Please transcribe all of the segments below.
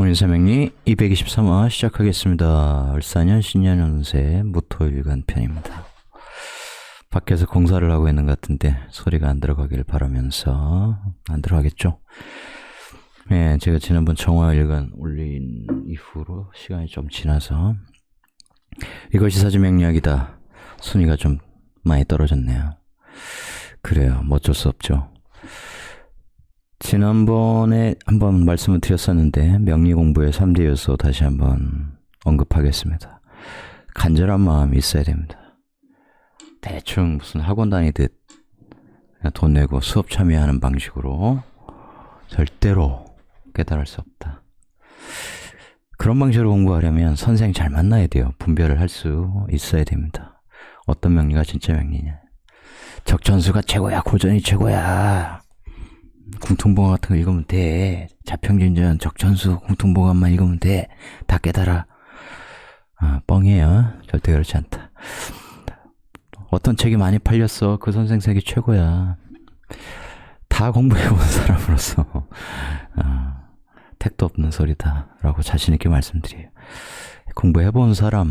문인삼행리 223화 시작하겠습니다. 을사년 신년운세 무토일간 편입니다. 밖에서 공사를 하고 있는 것 같은데 소리가 안 들어가길 바라면서 안 들어가겠죠? 네, 제가 지난번 정화일간 올린 이후로 시간이 좀 지나서 이것이 사주명리학이다. 순위가 좀 많이 떨어졌네요. 그래요. 뭐 어쩔 수 없죠. 지난번에 한번 말씀을 드렸었는데 명리 공부의 3대 요소 다시 한번 언급하겠습니다. 간절한 마음이 있어야 됩니다. 대충 무슨 학원 다니듯 그냥 돈 내고 수업 참여하는 방식으로 절대로 깨달을 수 없다. 그런 방식으로 공부하려면 선생 잘 만나야 돼요. 분별을 할 수 있어야 됩니다. 어떤 명리가 진짜 명리냐. 적천수가 최고야. 고전이 최고야. 궁통봉화 같은 거 읽으면 돼. 자평진전, 적천수, 궁통봉화만 읽으면 돼. 다 깨달아. 뻥이에요. 절대 그렇지 않다. 어떤 책이 많이 팔렸어. 그 선생 책이 최고야. 다 공부해본 사람으로서 택도 없는 소리다 라고 자신 있게 말씀드려요. 공부해본 사람이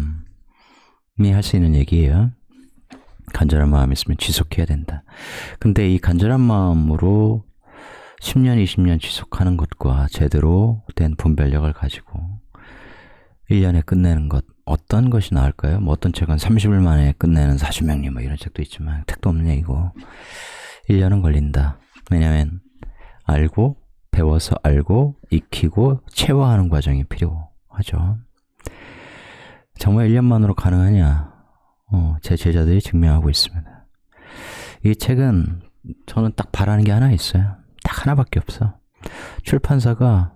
할 수 있는 얘기예요. 간절한 마음이 있으면 지속해야 된다. 근데 이 간절한 마음으로 10년, 20년 지속하는 것과 제대로 된 분별력을 가지고 1년에 끝내는 것, 어떤 것이 나을까요? 뭐 어떤 책은 30일 만에 끝내는 사주명리 뭐 이런 책도 있지만 택도 없는 얘기고 1년은 걸린다. 왜냐하면 알고, 배워서 알고, 익히고, 체화하는 과정이 필요하죠. 정말 1년만으로 가능하냐? 제 제자들이 증명하고 있습니다. 이 책은 저는 딱 바라는 게 하나 있어요. 딱 하나밖에 없어. 출판사가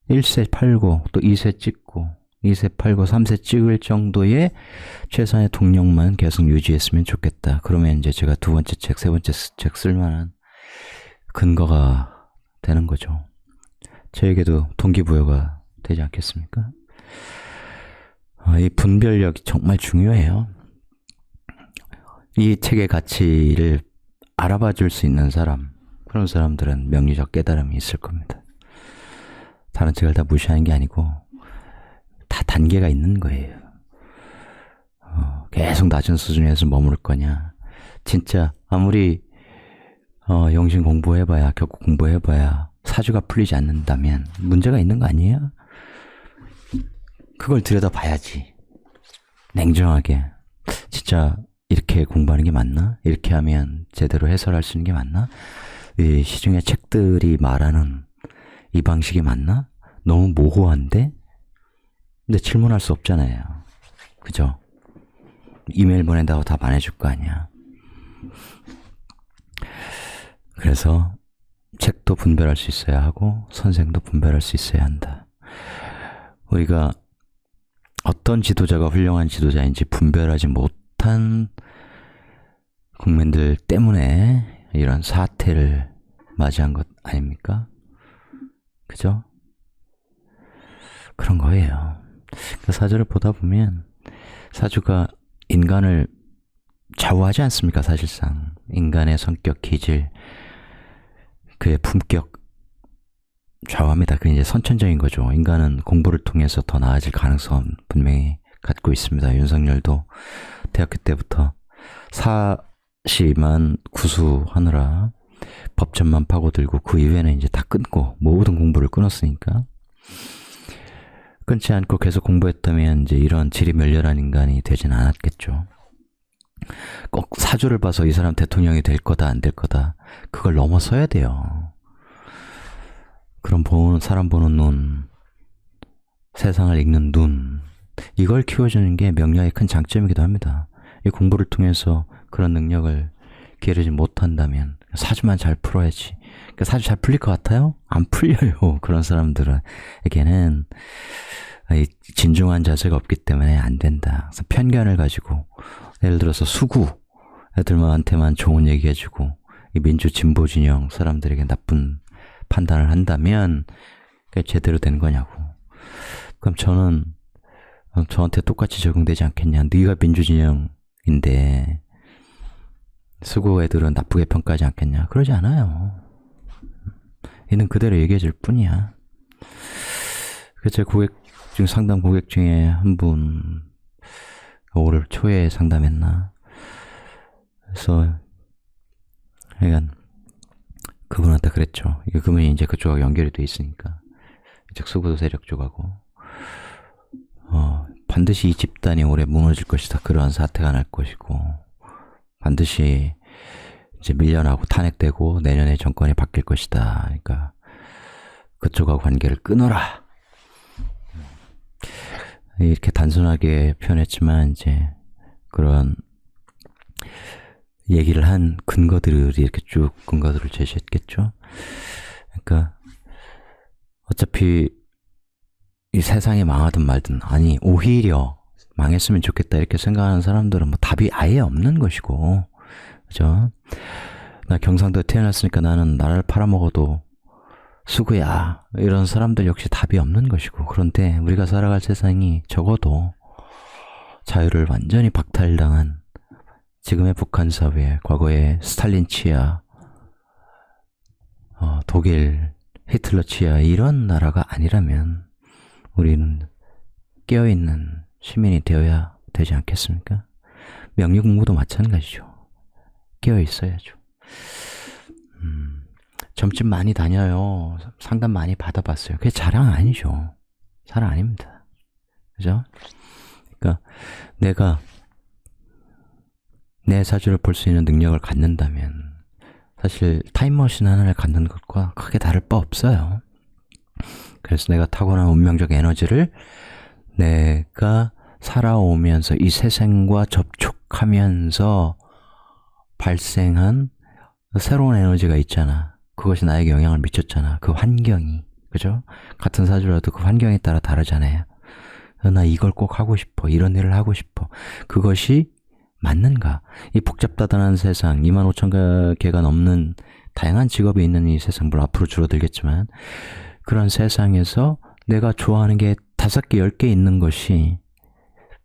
1세 팔고 또 2세 찍고 2세 팔고 3세 찍을 정도의 최소한의 동력만 계속 유지했으면 좋겠다. 그러면 이제 제가 두 번째 책, 세 번째 책 쓸만한 근거가 되는 거죠. 저에게도 동기부여가 되지 않겠습니까? 이 분별력이 정말 중요해요. 이 책의 가치를 알아봐 줄 수 있는 사람, 그런 사람들은 명리적 깨달음이 있을 겁니다. 다른 책을 다 무시하는 게 아니고 다 단계가 있는 거예요. 계속 낮은 수준에서 머무를 거냐. 진짜 아무리 영신 공부해봐야, 격국 공부해봐야 사주가 풀리지 않는다면 문제가 있는 거 아니에요? 그걸 들여다봐야지. 냉정하게. 진짜 이렇게 공부하는 게 맞나? 이렇게 하면 제대로 해설할 수 있는 게 맞나? 이 시중의 책들이 말하는 이 방식이 맞나? 너무 모호한데? 근데 질문할 수 없잖아요. 그죠? 이메일 보낸다고 답 안 해줄 거 아니야. 그래서 책도 분별할 수 있어야 하고 선생도 분별할 수 있어야 한다. 우리가 어떤 지도자가 훌륭한 지도자인지 분별하지 못한 국민들 때문에 이런 사태를 맞이한 것 아닙니까? 그죠? 그런 거예요. 그 사주를 보다 보면 사주가 인간을 좌우하지 않습니까? 사실상 인간의 성격, 기질, 그의 품격 좌우합니다. 그게 이제 선천적인 거죠. 인간은 공부를 통해서 더 나아질 가능성 분명히 갖고 있습니다. 윤석열도 대학교 때부터 사시만 구수하느라 법전만 파고들고 그 이후에는 이제 다 끊고 모든 공부를 끊었으니까 끊지 않고 계속 공부했다면 이제 이런 질이 멸렬한 인간이 되진 않았겠죠. 꼭 사주를 봐서 이 사람 대통령이 될 거다 안 될 거다 그걸 넘어서야 돼요. 그런 사람 보는 눈, 세상을 읽는 눈, 이걸 키워주는 게 명리학의 큰 장점이기도 합니다. 이 공부를 통해서 그런 능력을 기르지 못한다면 사주만 잘 풀어야지. 그러니까 사주 잘 풀릴 것 같아요? 안 풀려요. 그런 사람들에게는 진중한 자세가 없기 때문에 안 된다. 그래서 편견을 가지고 예를 들어서 수구 애들한테만 좋은 얘기 해주고 이 민주 진보 진영 사람들에게 나쁜 판단을 한다면 그게 제대로 된 거냐고. 그럼 저한테 똑같이 적용되지 않겠냐. 네가 민주진영인데 수구 애들은 나쁘게 평가하지 않겠냐. 그러지 않아요. 얘는 그대로 얘기해 줄 뿐이야. 제 고객 중 상담 고객 중에 한 분 올 초에 상담했나. 그래서 약간 그분한테 그랬죠. 그분이 이제 그쪽하고 연결이 돼 있으니까 이쪽 수구도 세력 쪽하고 반드시 이 집단이 올해 무너질 것이다. 그러한 사태가 날 것이고 반드시 이제 밀려나고 탄핵되고 내년에 정권이 바뀔 것이다. 그러니까 그쪽하고 관계를 끊어라. 이렇게 단순하게 표현했지만 이제 그런 얘기를 한 근거들이 이렇게 쭉 근거들을 제시했겠죠. 그러니까 어차피 이 세상이 망하든 말든 아니 오히려 망했으면 좋겠다 이렇게 생각하는 사람들은 뭐 답이 아예 없는 것이고, 그죠? 나 경상도에 태어났으니까 나는 나라를 팔아먹어도 수구야 이런 사람들 역시 답이 없는 것이고, 그런데 우리가 살아갈 세상이 적어도 자유를 완전히 박탈당한 지금의 북한 사회, 과거의 스탈린 치하, 독일 히틀러 치하 이런 나라가 아니라면 우리는 깨어있는 시민이 되어야 되지 않겠습니까? 명예 공부도 마찬가지죠. 깨어 있어야죠. 점집 많이 다녀요. 상담 많이 받아봤어요. 그게 자랑 아니죠. 자랑 아닙니다. 그죠? 그러니까 내가 내 사주를 볼 수 있는 능력을 갖는다면 사실 타임머신 하나를 갖는 것과 크게 다를 바 없어요. 그래서 내가 타고난 운명적 에너지를 내가 살아오면서 이 세상과 접촉하면서 발생한 새로운 에너지가 있잖아. 그것이 나에게 영향을 미쳤잖아. 그 환경이. 그죠? 같은 사주라도 그 환경에 따라 다르잖아요. 나 이걸 꼭 하고 싶어. 이런 일을 하고 싶어. 그것이 맞는가? 이 복잡다단한 세상, 25,000개가 넘는 다양한 직업이 있는 이 세상, 물론 앞으로 줄어들겠지만 그런 세상에서 내가 좋아하는 게 5개, 10개 있는 것이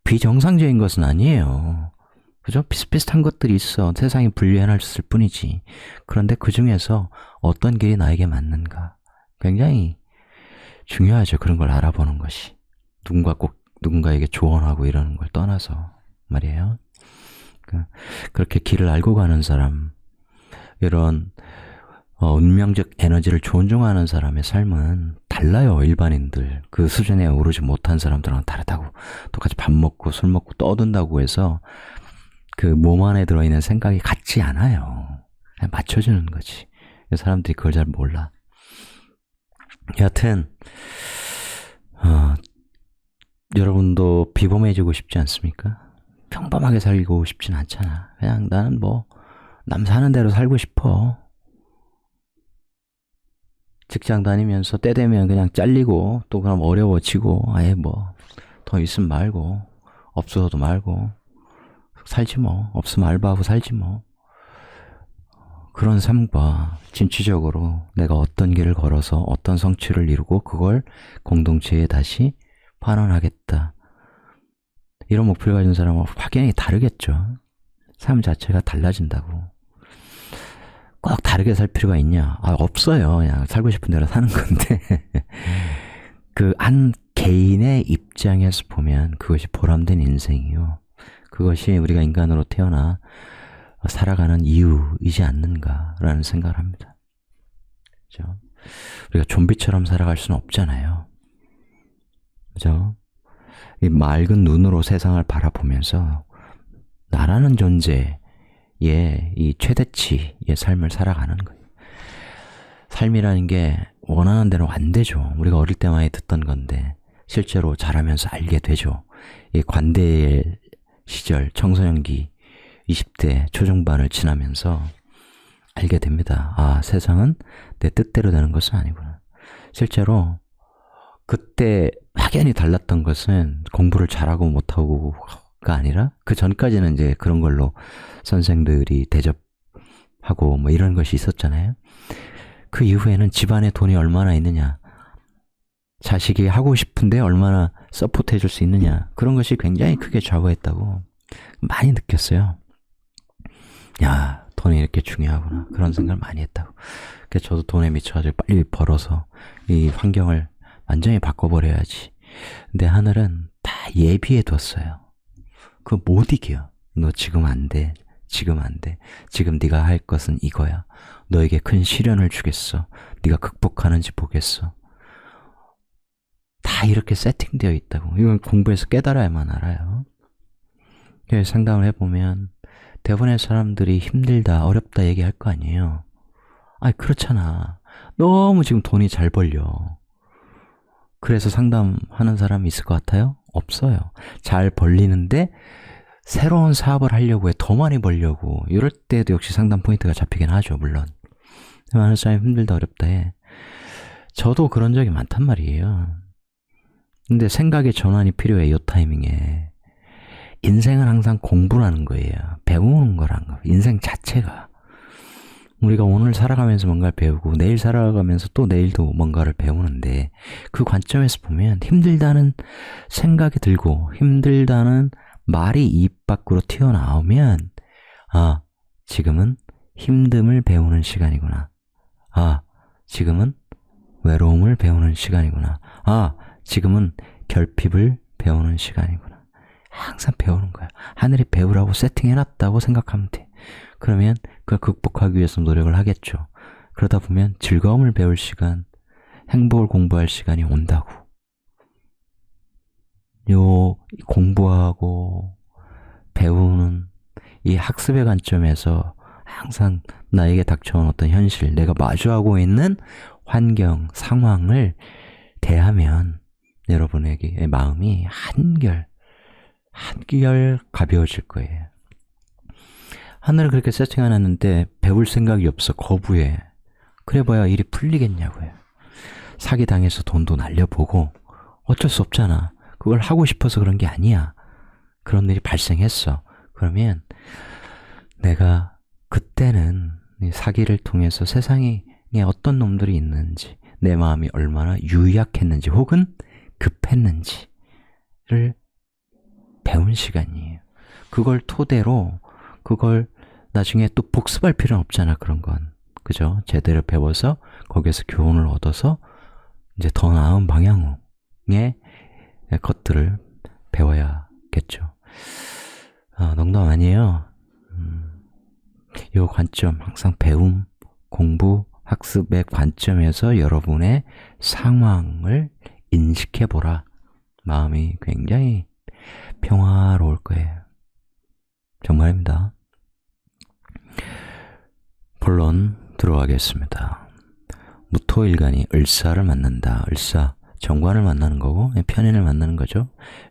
비정상적인 것은 아니에요. 그죠? 비슷비슷한 것들이 있어. 세상이 분리해놨을 뿐이지. 그런데 그 중에서 어떤 길이 나에게 맞는가? 굉장히 중요하죠. 그런 걸 알아보는 것이. 누군가에게 조언하고 이러는 걸 떠나서 말이에요. 그렇게 길을 알고 가는 사람, 이런 운명적 에너지를 존중하는 사람의 삶은 달라요. 일반인들 그 수준에 오르지 못한 사람들은 다르다고. 똑같이 밥 먹고 술 먹고 떠든다고 해서 그 몸 안에 들어있는 생각이 같지 않아요. 그냥 맞춰주는 거지. 사람들이 그걸 잘 몰라. 여하튼 여러분도 비범해지고 싶지 않습니까? 평범하게 살고 싶진 않잖아. 그냥 나는 뭐 남 사는 대로 살고 싶어. 직장 다니면서 때 되면 그냥 잘리고 또 그럼 어려워지고 아예 뭐 돈 있으면 말고 없어도 말고 살지 뭐. 없으면 알바하고 살지 뭐. 그런 삶과 진취적으로 내가 어떤 길을 걸어서 어떤 성취를 이루고 그걸 공동체에 다시 환원하겠다. 이런 목표를 가진 사람은 확연히 다르겠죠. 삶 자체가 달라진다고. 꼭 다르게 살 필요가 있냐? 없어요. 그냥 살고 싶은 대로 사는 건데. 그 한 개인의 입장에서 보면 그것이 보람된 인생이요. 그것이 우리가 인간으로 태어나 살아가는 이유이지 않는가라는 생각을 합니다. 그죠? 우리가 좀비처럼 살아갈 수는 없잖아요. 그죠? 이 맑은 눈으로 세상을 바라보면서 나라는 존재의 이 최대치의 삶을 살아가는 거예요. 삶이라는 게 원하는 대로 안 되죠. 우리가 어릴 때 많이 듣던 건데 실제로 자라면서 알게 되죠. 이 관대 시절, 청소년기, 20대 초중반을 지나면서 알게 됩니다. 아, 세상은 내 뜻대로 되는 것은 아니구나. 실제로 그때 확연히 달랐던 것은 공부를 잘하고 못하고가 아니라 그 전까지는 이제 그런 걸로 선생들이 대접하고 뭐 이런 것이 있었잖아요. 그 이후에는 집안에 돈이 얼마나 있느냐, 자식이 하고 싶은데 얼마나 서포트 해줄 수 있느냐, 그런 것이 굉장히 크게 좌우했다고 많이 느꼈어요. 야, 돈이 이렇게 중요하구나. 그런 생각을 많이 했다고. 그래서 저도 돈에 미쳐가지고 빨리 벌어서 이 환경을 완전히 바꿔버려야지. 근데 하늘은 다 예비해 뒀어요. 그거 못 이겨. 너 지금 안 돼. 지금 안 돼. 지금 네가 할 것은 이거야. 너에게 큰 시련을 주겠어. 네가 극복하는지 보겠어. 다 이렇게 세팅되어 있다고. 이건 공부해서 깨달아야만 알아요. 상담을 해보면 대부분의 사람들이 힘들다, 어렵다 얘기할 거 아니에요. 아니, 그렇잖아. 너무 지금 돈이 잘 벌려. 그래서 상담하는 사람이 있을 것 같아요? 없어요. 잘 벌리는데 새로운 사업을 하려고 해. 더 많이 벌려고. 이럴 때도 역시 상담 포인트가 잡히긴 하죠, 물론. 많은 사람이 힘들다, 어렵다 해. 저도 그런 적이 많단 말이에요. 근데 생각의 전환이 필요해, 이 타이밍에. 인생은 항상 공부라는 거예요. 배우는 거란 거. 인생 자체가. 우리가 오늘 살아가면서 뭔가를 배우고 내일 살아가면서 또 내일도 뭔가를 배우는데 그 관점에서 보면 힘들다는 생각이 들고 힘들다는 말이 입 밖으로 튀어나오면 아, 지금은 힘듦을 배우는 시간이구나. 아, 지금은 외로움을 배우는 시간이구나. 아, 지금은 결핍을 배우는 시간이구나. 항상 배우는 거야. 하늘이 배우라고 세팅해놨다고 생각하면 돼. 그러면 그걸 극복하기 위해서 노력을 하겠죠. 그러다 보면 즐거움을 배울 시간, 행복을 공부할 시간이 온다고. 공부하고 배우는 이 학습의 관점에서 항상 나에게 닥쳐온 어떤 현실, 내가 마주하고 있는 환경, 상황을 대하면 여러분에게 마음이 한결 가벼워질 거예요. 하늘을 그렇게 세팅해놨는데 배울 생각이 없어. 거부해. 그래봐야 일이 풀리겠냐고요. 사기당해서 돈도 날려보고 어쩔 수 없잖아. 그걸 하고 싶어서 그런 게 아니야. 그런 일이 발생했어. 그러면 내가 그때는 사기를 통해서 세상에 어떤 놈들이 있는지, 내 마음이 얼마나 유약했는지 혹은 급했는지를 배운 시간이에요. 그걸 토대로 그걸 나중에 또 복습할 필요는 없잖아, 그런 건. 그죠? 제대로 배워서 거기에서 교훈을 얻어서 이제 더 나은 방향의 것들을 배워야겠죠. 농담 아니에요. 이 관점, 항상 배움, 공부, 학습의 관점에서 여러분의 상황을 인식해보라. 마음이 굉장히 평화로울 거예요. 정말입니다. 본론 들어가겠습니다. 무토일간이 을사를 만난다. 을사, 정관을 만나는 거고 편인을 만나는 거죠.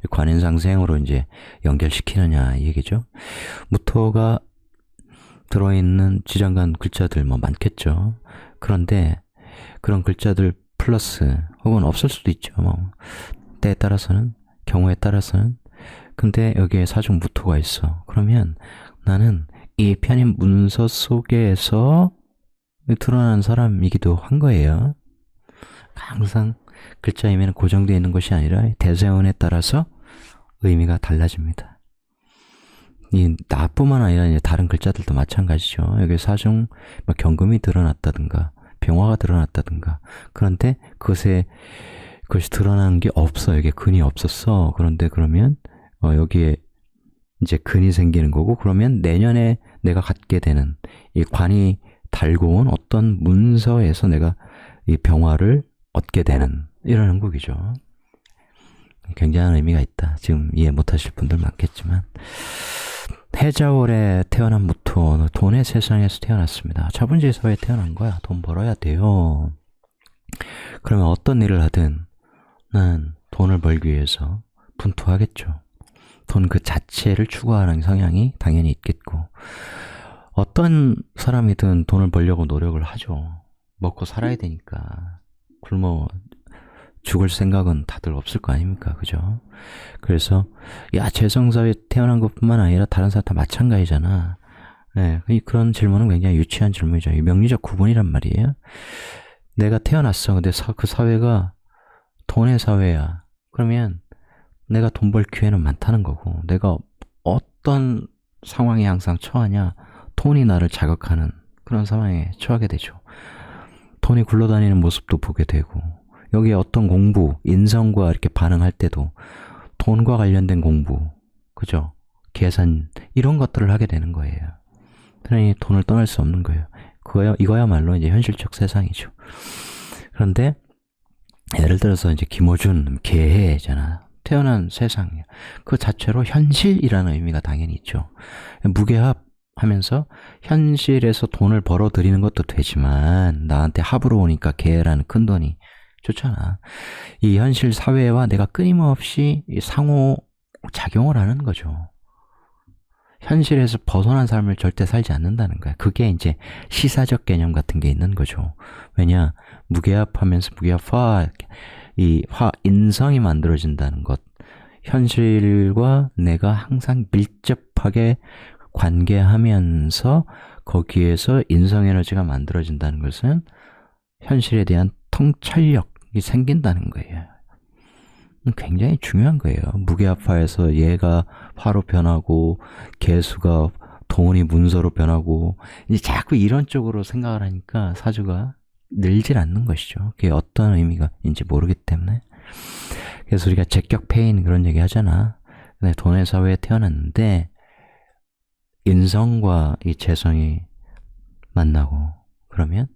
관인상생으로 이제 연결시키느냐 이 얘기죠. 무토가 들어있는 지장간 글자들 뭐 많겠죠. 그런데 그런 글자들 플러스 혹은 없을 수도 있죠. 뭐 때에 따라서는, 경우에 따라서는. 근데 여기에 사중 무토가 있어. 그러면 나는 이 편인 문서 속에서 드러나는 사람이기도 한 거예요. 항상 글자임에는 고정되어 있는 것이 아니라 대세운에 따라서 의미가 달라집니다. 이 나뿐만 아니라 이제 다른 글자들도 마찬가지죠. 여기 사중 경금이 드러났다든가 병화가 드러났다든가. 그런데 그것이 드러난 게 없어. 여기에 근이 없었어. 그런데 그러면 여기에 이제 근이 생기는 거고, 그러면 내년에 내가 갖게 되는 이 관이 달고 온 어떤 문서에서 내가 이 병화를 얻게 되는 이런 행복이죠. 굉장한 의미가 있다. 지금 이해 못하실 분들 많겠지만, 해자월에 태어난 무토, 돈의 세상에서 태어났습니다. 자본주의 사회에 태어난 거야. 돈 벌어야 돼요. 그러면 어떤 일을 하든 난 돈을 벌기 위해서 분투하겠죠. 돈 그 자체를 추구하는 성향이 당연히 있겠고, 어떤 사람이든 돈을 벌려고 노력을 하죠. 먹고 살아야 되니까. 굶어 죽을 생각은 다들 없을 거 아닙니까? 그죠? 그래서 재성사회에 태어난 것뿐만 아니라 다른 사람 다 마찬가지잖아. 네, 그런 질문은 굉장히 유치한 질문이죠. 명리적 구분이란 말이에요. 내가 태어났어. 근데 그 사회가 돈의 사회야. 그러면 내가 돈 벌 기회는 많다는 거고, 내가 어떤 상황에 항상 처하냐, 돈이 나를 자극하는 그런 상황에 처하게 되죠. 돈이 굴러다니는 모습도 보게 되고, 여기 어떤 공부, 인성과 이렇게 반응할 때도 돈과 관련된 공부, 그죠? 계산, 이런 것들을 하게 되는 거예요. 그러니 돈을 떠날 수 없는 거예요. 이거야말로 이제 현실적 세상이죠. 그런데 예를 들어서 이제 김어준 개해잖아. 태어난 세상이야. 그 자체로 현실이라는 의미가 당연히 있죠. 무게합 하면서 현실에서 돈을 벌어들이는 것도 되지만 나한테 합으로 오니까 개라는 큰 돈이 좋잖아. 이 현실 사회와 내가 끊임없이 상호 작용을 하는 거죠. 현실에서 벗어난 삶을 절대 살지 않는다는 거야. 그게 이제 시사적 개념 같은 게 있는 거죠. 왜냐, 무게합하면서 무게합화, 이 인성이 만들어진다는 것. 현실과 내가 항상 밀접하게 관계하면서 거기에서 인성 에너지가 만들어진다는 것은 현실에 대한 통찰력이 생긴다는 거예요. 굉장히 중요한 거예요. 무게합화에서 얘가 화로 변하고 개수가 돈이 문서로 변하고 이제 자꾸 이런 쪽으로 생각을 하니까 사주가 늘질 않는 것이죠. 그게 어떤 의미가인지 모르기 때문에. 그래서 우리가 제격 페인 그런 얘기 하잖아. 근데 돈의 사회에 태어났는데 인성과 이 재성이 만나고 그러면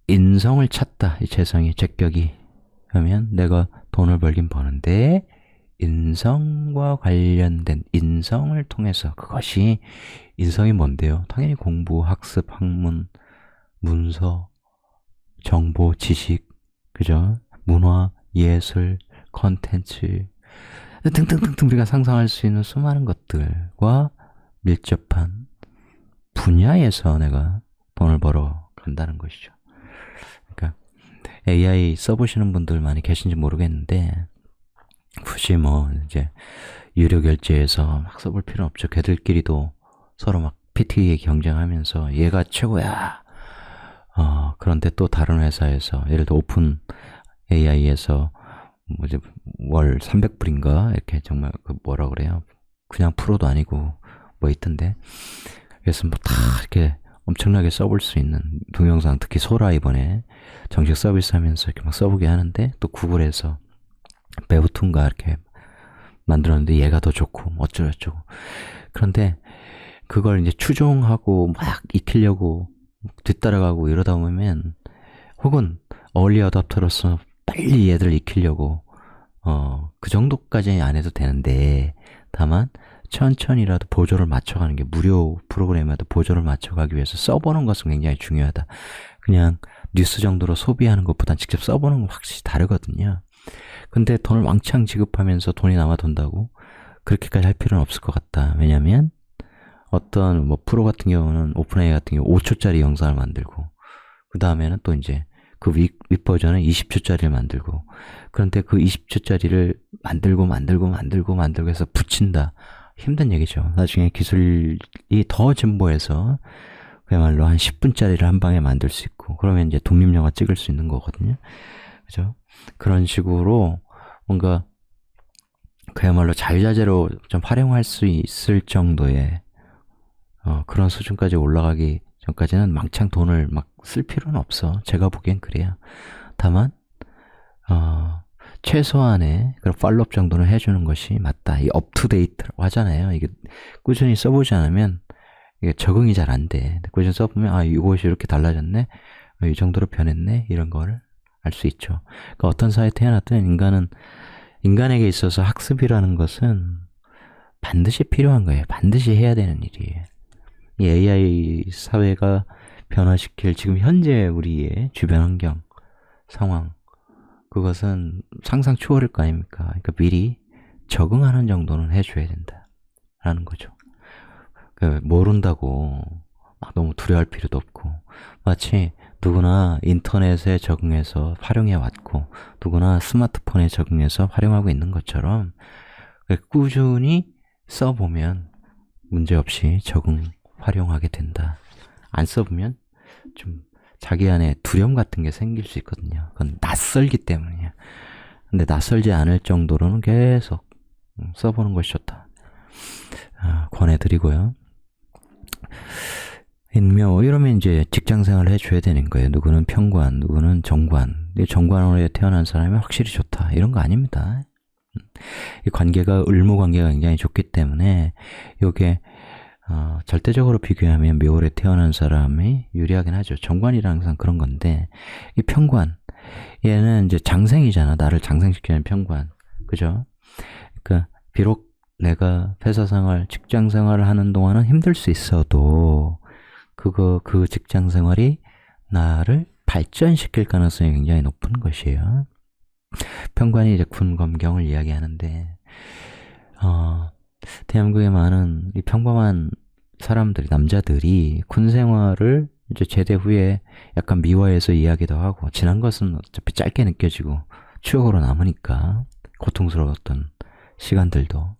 인성을 찾다. 이 재성이 제격이 그러면 내가 돈을 벌긴 버는데 인성과 관련된 인성을 통해서 그것이 인성이 뭔데요? 당연히 공부, 학습, 학문, 문서, 정보, 지식, 그죠? 문화, 예술, 컨텐츠 등등등등 우리가 상상할 수 있는 수많은 것들과 밀접한 분야에서 내가 돈을 벌어 간다는 것이죠. 그러니까 AI 써보시는 분들 많이 계신지 모르겠는데 굳이 뭐 이제 유료 결제해서 막 써볼 필요는 없죠. 걔들끼리도 서로 막 PT 경쟁하면서 얘가 최고야. 그런데 또 다른 회사에서 예를 들어 오픈 AI에서 뭐지 월 300불인가 이렇게 정말 그 뭐라 그래요? 그냥 프로도 아니고 뭐 있던데. 그래서 뭐 다 이렇게 엄청나게 써볼 수 있는 동영상, 특히 소라 이번에 정식 서비스 하면서 이렇게 막 써보게 하는데 또 구글에서 베우툰가 이렇게 만들었는데 얘가 더 좋고 어쩌고저쩌고. 그런데 그걸 이제 추종하고 막 익히려고 뒤따라가고 이러다 보면 혹은 얼리 어답터로서 빨리 얘들을 익히려고 그 정도까지 안 해도 되는데 다만 천천히라도 보조를 맞춰가는 게 무료 프로그램에도 보조를 맞춰가기 위해서 써보는 것은 굉장히 중요하다. 그냥 뉴스 정도로 소비하는 것보단 직접 써보는 건 확실히 다르거든요. 근데 돈을 왕창 지급하면서 돈이 남아돈다고 그렇게까지 할 필요는 없을 것 같다. 왜냐면 어떤 뭐 프로 같은 경우는 오픈 AI 같은 경우 5초짜리 영상을 만들고 그 다음에는 또 이제 그 윗버전은 20초짜리를 만들고 그런데 그 20초짜리를 만들고 해서 붙인다. 힘든 얘기죠. 나중에 기술이 더 진보해서 그야말로 한 10분짜리를 한 방에 만들 수 있고 그러면 이제 독립영화 찍을 수 있는 거거든요. 그죠? 그런 식으로 뭔가 그야말로 자유자재로 좀 활용할 수 있을 정도의 그런 수준까지 올라가기 전까지는 망창 돈을 막 쓸 필요는 없어. 제가 보기엔 그래요. 다만 최소한의 그런 팔로업 정도는 해주는 것이 맞다. 이 업투데이트라고 하잖아요. 이게 꾸준히 써보지 않으면 이게 적응이 잘 안 돼. 꾸준히 써보면 이것이 이렇게 달라졌네. 이 정도로 변했네. 이런 거를 알 수 있죠. 그러니까 어떤 사회에 태어났든 인간에게 있어서 학습이라는 것은 반드시 필요한 거예요. 반드시 해야 되는 일이에요. 이 AI 사회가 변화시킬 지금 현재 우리의 주변 환경, 상황, 그것은 상상 초월일 거 아닙니까? 그러니까 미리 적응하는 정도는 해줘야 된다라는 거죠. 모른다고 막 너무 두려워할 필요도 없고 마치 누구나 인터넷에 적응해서 활용해 왔고 누구나 스마트폰에 적응해서 활용하고 있는 것처럼 꾸준히 써보면 문제없이 활용하게 된다. 안 써보면 좀 자기 안에 두려움 같은 게 생길 수 있거든요. 그건 낯설기 때문이야. 근데 낯설지 않을 정도로는 계속 써보는 것이 좋다. 권해드리고요. 인묘 이러면 이제 직장 생활을 해줘야 되는 거예요. 누구는 평관, 누구는 정관. 정관으로 태어난 사람이 확실히 좋다. 이런 거 아닙니다. 이 관계가 을무 관계가 굉장히 좋기 때문에 이게 절대적으로 비교하면 묘월에 태어난 사람이 유리하긴 하죠. 정관이랑 항상 그런 건데 이 평관 얘는 이제 장생이잖아. 나를 장생시키는 평관, 그죠? 그러니까 비록 내가 회사 생활, 직장 생활을 하는 동안은 힘들 수 있어도 그 직장 생활이 나를 발전시킬 가능성이 굉장히 높은 것이에요. 평관이 이제 군검경을 이야기하는데, 대한민국의 많은 이 평범한 사람들이, 남자들이 군 생활을 이제 제대 후에 약간 미화해서 이야기도 하고, 지난 것은 어차피 짧게 느껴지고, 추억으로 남으니까, 고통스러웠던 시간들도.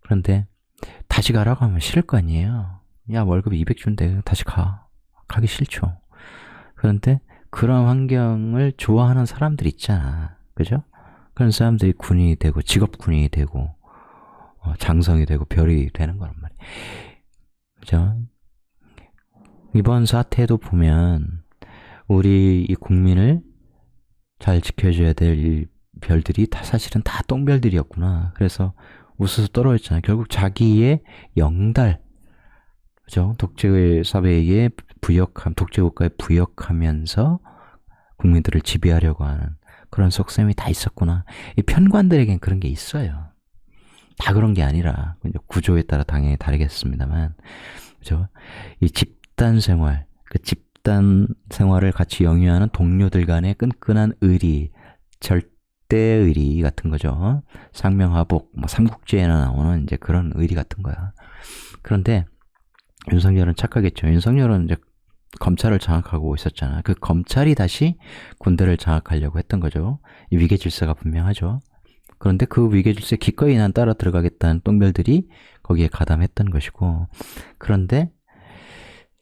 그런데, 다시 가라고 하면 싫을 거 아니에요. 야, 월급 200 준대. 다시 가. 가기 싫죠. 그런데 그런 환경을 좋아하는 사람들 있잖아. 그죠? 그런 사람들이 군인이 되고, 직업군인이 되고, 장성이 되고, 별이 되는 거란 말이에요. 그죠? 이번 사태도 보면, 우리 이 국민을 잘 지켜줘야 될 이 별들이 사실은 다 똥별들이었구나. 그래서 웃어서 떨어졌잖아요. 결국 자기의 영달, 그죠? 독재 사회에 독재국가에 부역하면서 국민들을 지배하려고 하는 그런 속셈이 다 있었구나. 이 편관들에겐 그런 게 있어요. 다 그런 게 아니라, 구조에 따라 당연히 다르겠습니다만, 그죠? 이 집단 생활, 그 집단 생활을 같이 영위하는 동료들 간의 끈끈한 의리, 절대의리 같은 거죠. 상명하복, 삼국지에나 나오는 이제 그런 의리 같은 거야. 그런데, 윤석열은 착하겠죠. 윤석열은 이제 검찰을 장악하고 있었잖아. 그 검찰이 다시 군대를 장악하려고 했던 거죠. 이 위계 질서가 분명하죠. 그런데 그 위계 질서에 기꺼이 난 따라 들어가겠다는 똥별들이 거기에 가담했던 것이고, 그런데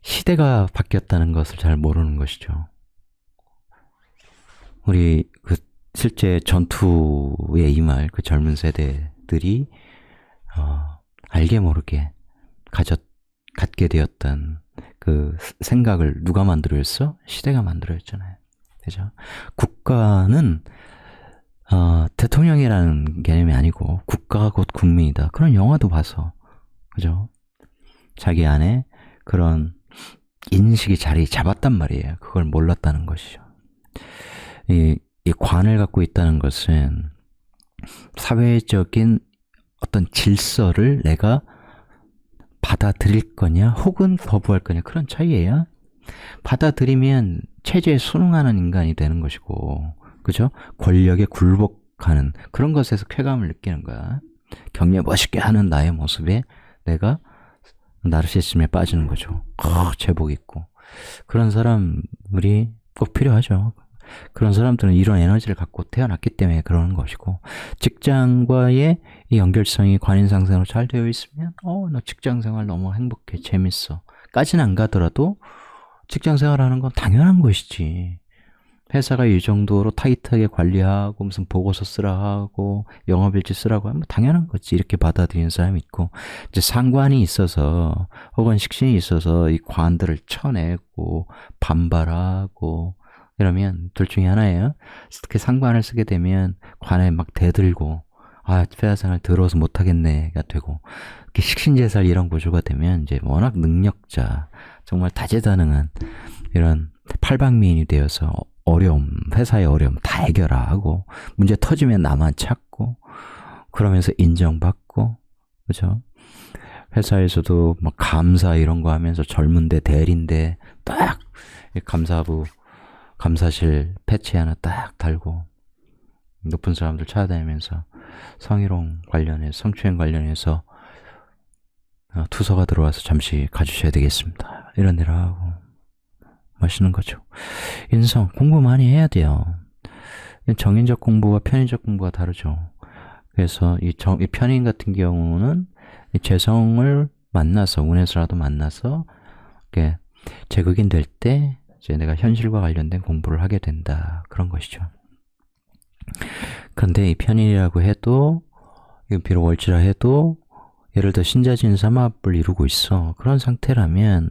시대가 바뀌었다는 것을 잘 모르는 것이죠. 우리 실제 전투에 임할 그 젊은 세대들이 알게 모르게 갖게 되었던 그 생각을 누가 만들어줬어? 시대가 만들어줬잖아요. 그죠? 국가는 대통령이라는 개념이 아니고 국가가 곧 국민이다. 그런 영화도 봐서, 그죠? 자기 안에 그런 인식이 자리 잡았단 말이에요. 그걸 몰랐다는 것이죠. 이 관을 갖고 있다는 것은 사회적인 어떤 질서를 내가 받아들일 거냐 혹은 거부할 거냐, 그런 차이예요. 받아들이면 체제에 순응하는 인간이 되는 것이고, 그죠? 권력에 굴복하는 그런 것에서 쾌감을 느끼는 거야. 격려 멋있게 하는 나의 모습에 내가 나르시즘에 빠지는 거죠. 제복 있고. 그런 사람들이 꼭 필요하죠. 그런 사람들은 이런 에너지를 갖고 태어났기 때문에 그러는 것이고, 직장과의 이 연결성이 관인상생으로 잘 되어 있으면 나 직장생활 너무 행복해, 재밌어 까지는 안 가더라도 직장생활하는 건 당연한 것이지. 회사가 이 정도로 타이트하게 관리하고 무슨 보고서 쓰라 하고 영업일지 쓰라고 하면 당연한 거지. 이렇게 받아들이는 사람이 있고, 이제 상관이 있어서 혹은 식신이 있어서 이 관들을 쳐내고 반발하고 이러면 둘 중에 하나예요. 특히 상관을 쓰게 되면 관에 막 대들고, 회사 생활 더러워서 못하겠네가 되고, 이렇게 식신제살 이런 구조가 되면 이제 워낙 능력자, 정말 다재다능한 이런 팔방미인이 되어서 회사의 어려움 다 해결하고, 문제 터지면 나만 찾고, 그러면서 인정받고, 그죠? 회사에서도 막 감사 이런 거 하면서 젊은데 대리인데 딱 감사부 감사실 패치 하나 딱 달고 높은 사람들 찾아다니면서 성희롱 관련해서, 성추행 관련해서 투서가 들어와서 잠시 가주셔야 되겠습니다. 이런 일을 하고 멋있는 거죠. 인성 공부 많이 해야 돼요. 정인적 공부와 편인적 공부가 다르죠. 그래서 이 편인 같은 경우는 재성을 만나서, 운에서라도 만나서 이렇게 제극인 될 때 이제 내가 현실과 관련된 공부를 하게 된다, 그런 것이죠. 그런데 이 편인이라고 해도, 비록 월지라 해도 예를 들어 신자진 삼합을 이루고 있어. 그런 상태라면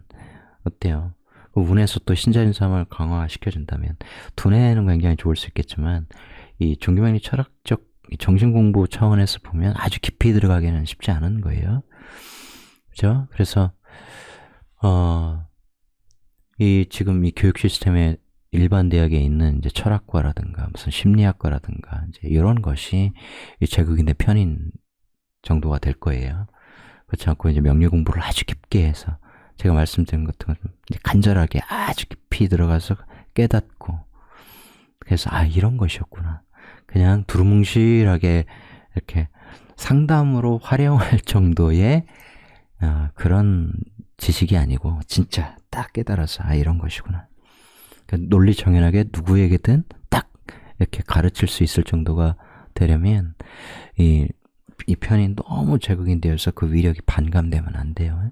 어때요? 그 운에서 또 신자진삼을 강화시켜준다면 두뇌는 굉장히 좋을 수 있겠지만 이 종교명리 철학적 정신공부 차원에서 보면 아주 깊이 들어가기는 쉽지 않은 거예요. 그죠? 그래서 이 지금 이 교육 시스템에 일반 대학에 있는 이제 철학과라든가 무슨 심리학과라든가 이제 이런 것이 제국인의 편인 정도가 될 거예요. 그렇지 않고 이제 명리 공부를 아주 깊게 해서 제가 말씀드린 것처럼 간절하게 아주 깊이 들어가서 깨닫고 그래서 이런 것이었구나. 그냥 두루뭉실하게 이렇게 상담으로 활용할 정도의 그런 지식이 아니고 진짜 딱 깨달아서 이런 것이구나. 그러니까 논리정연하게 누구에게든 딱 이렇게 가르칠 수 있을 정도가 되려면 이 편이 너무 제국인 되어서 그 위력이 반감되면 안 돼요.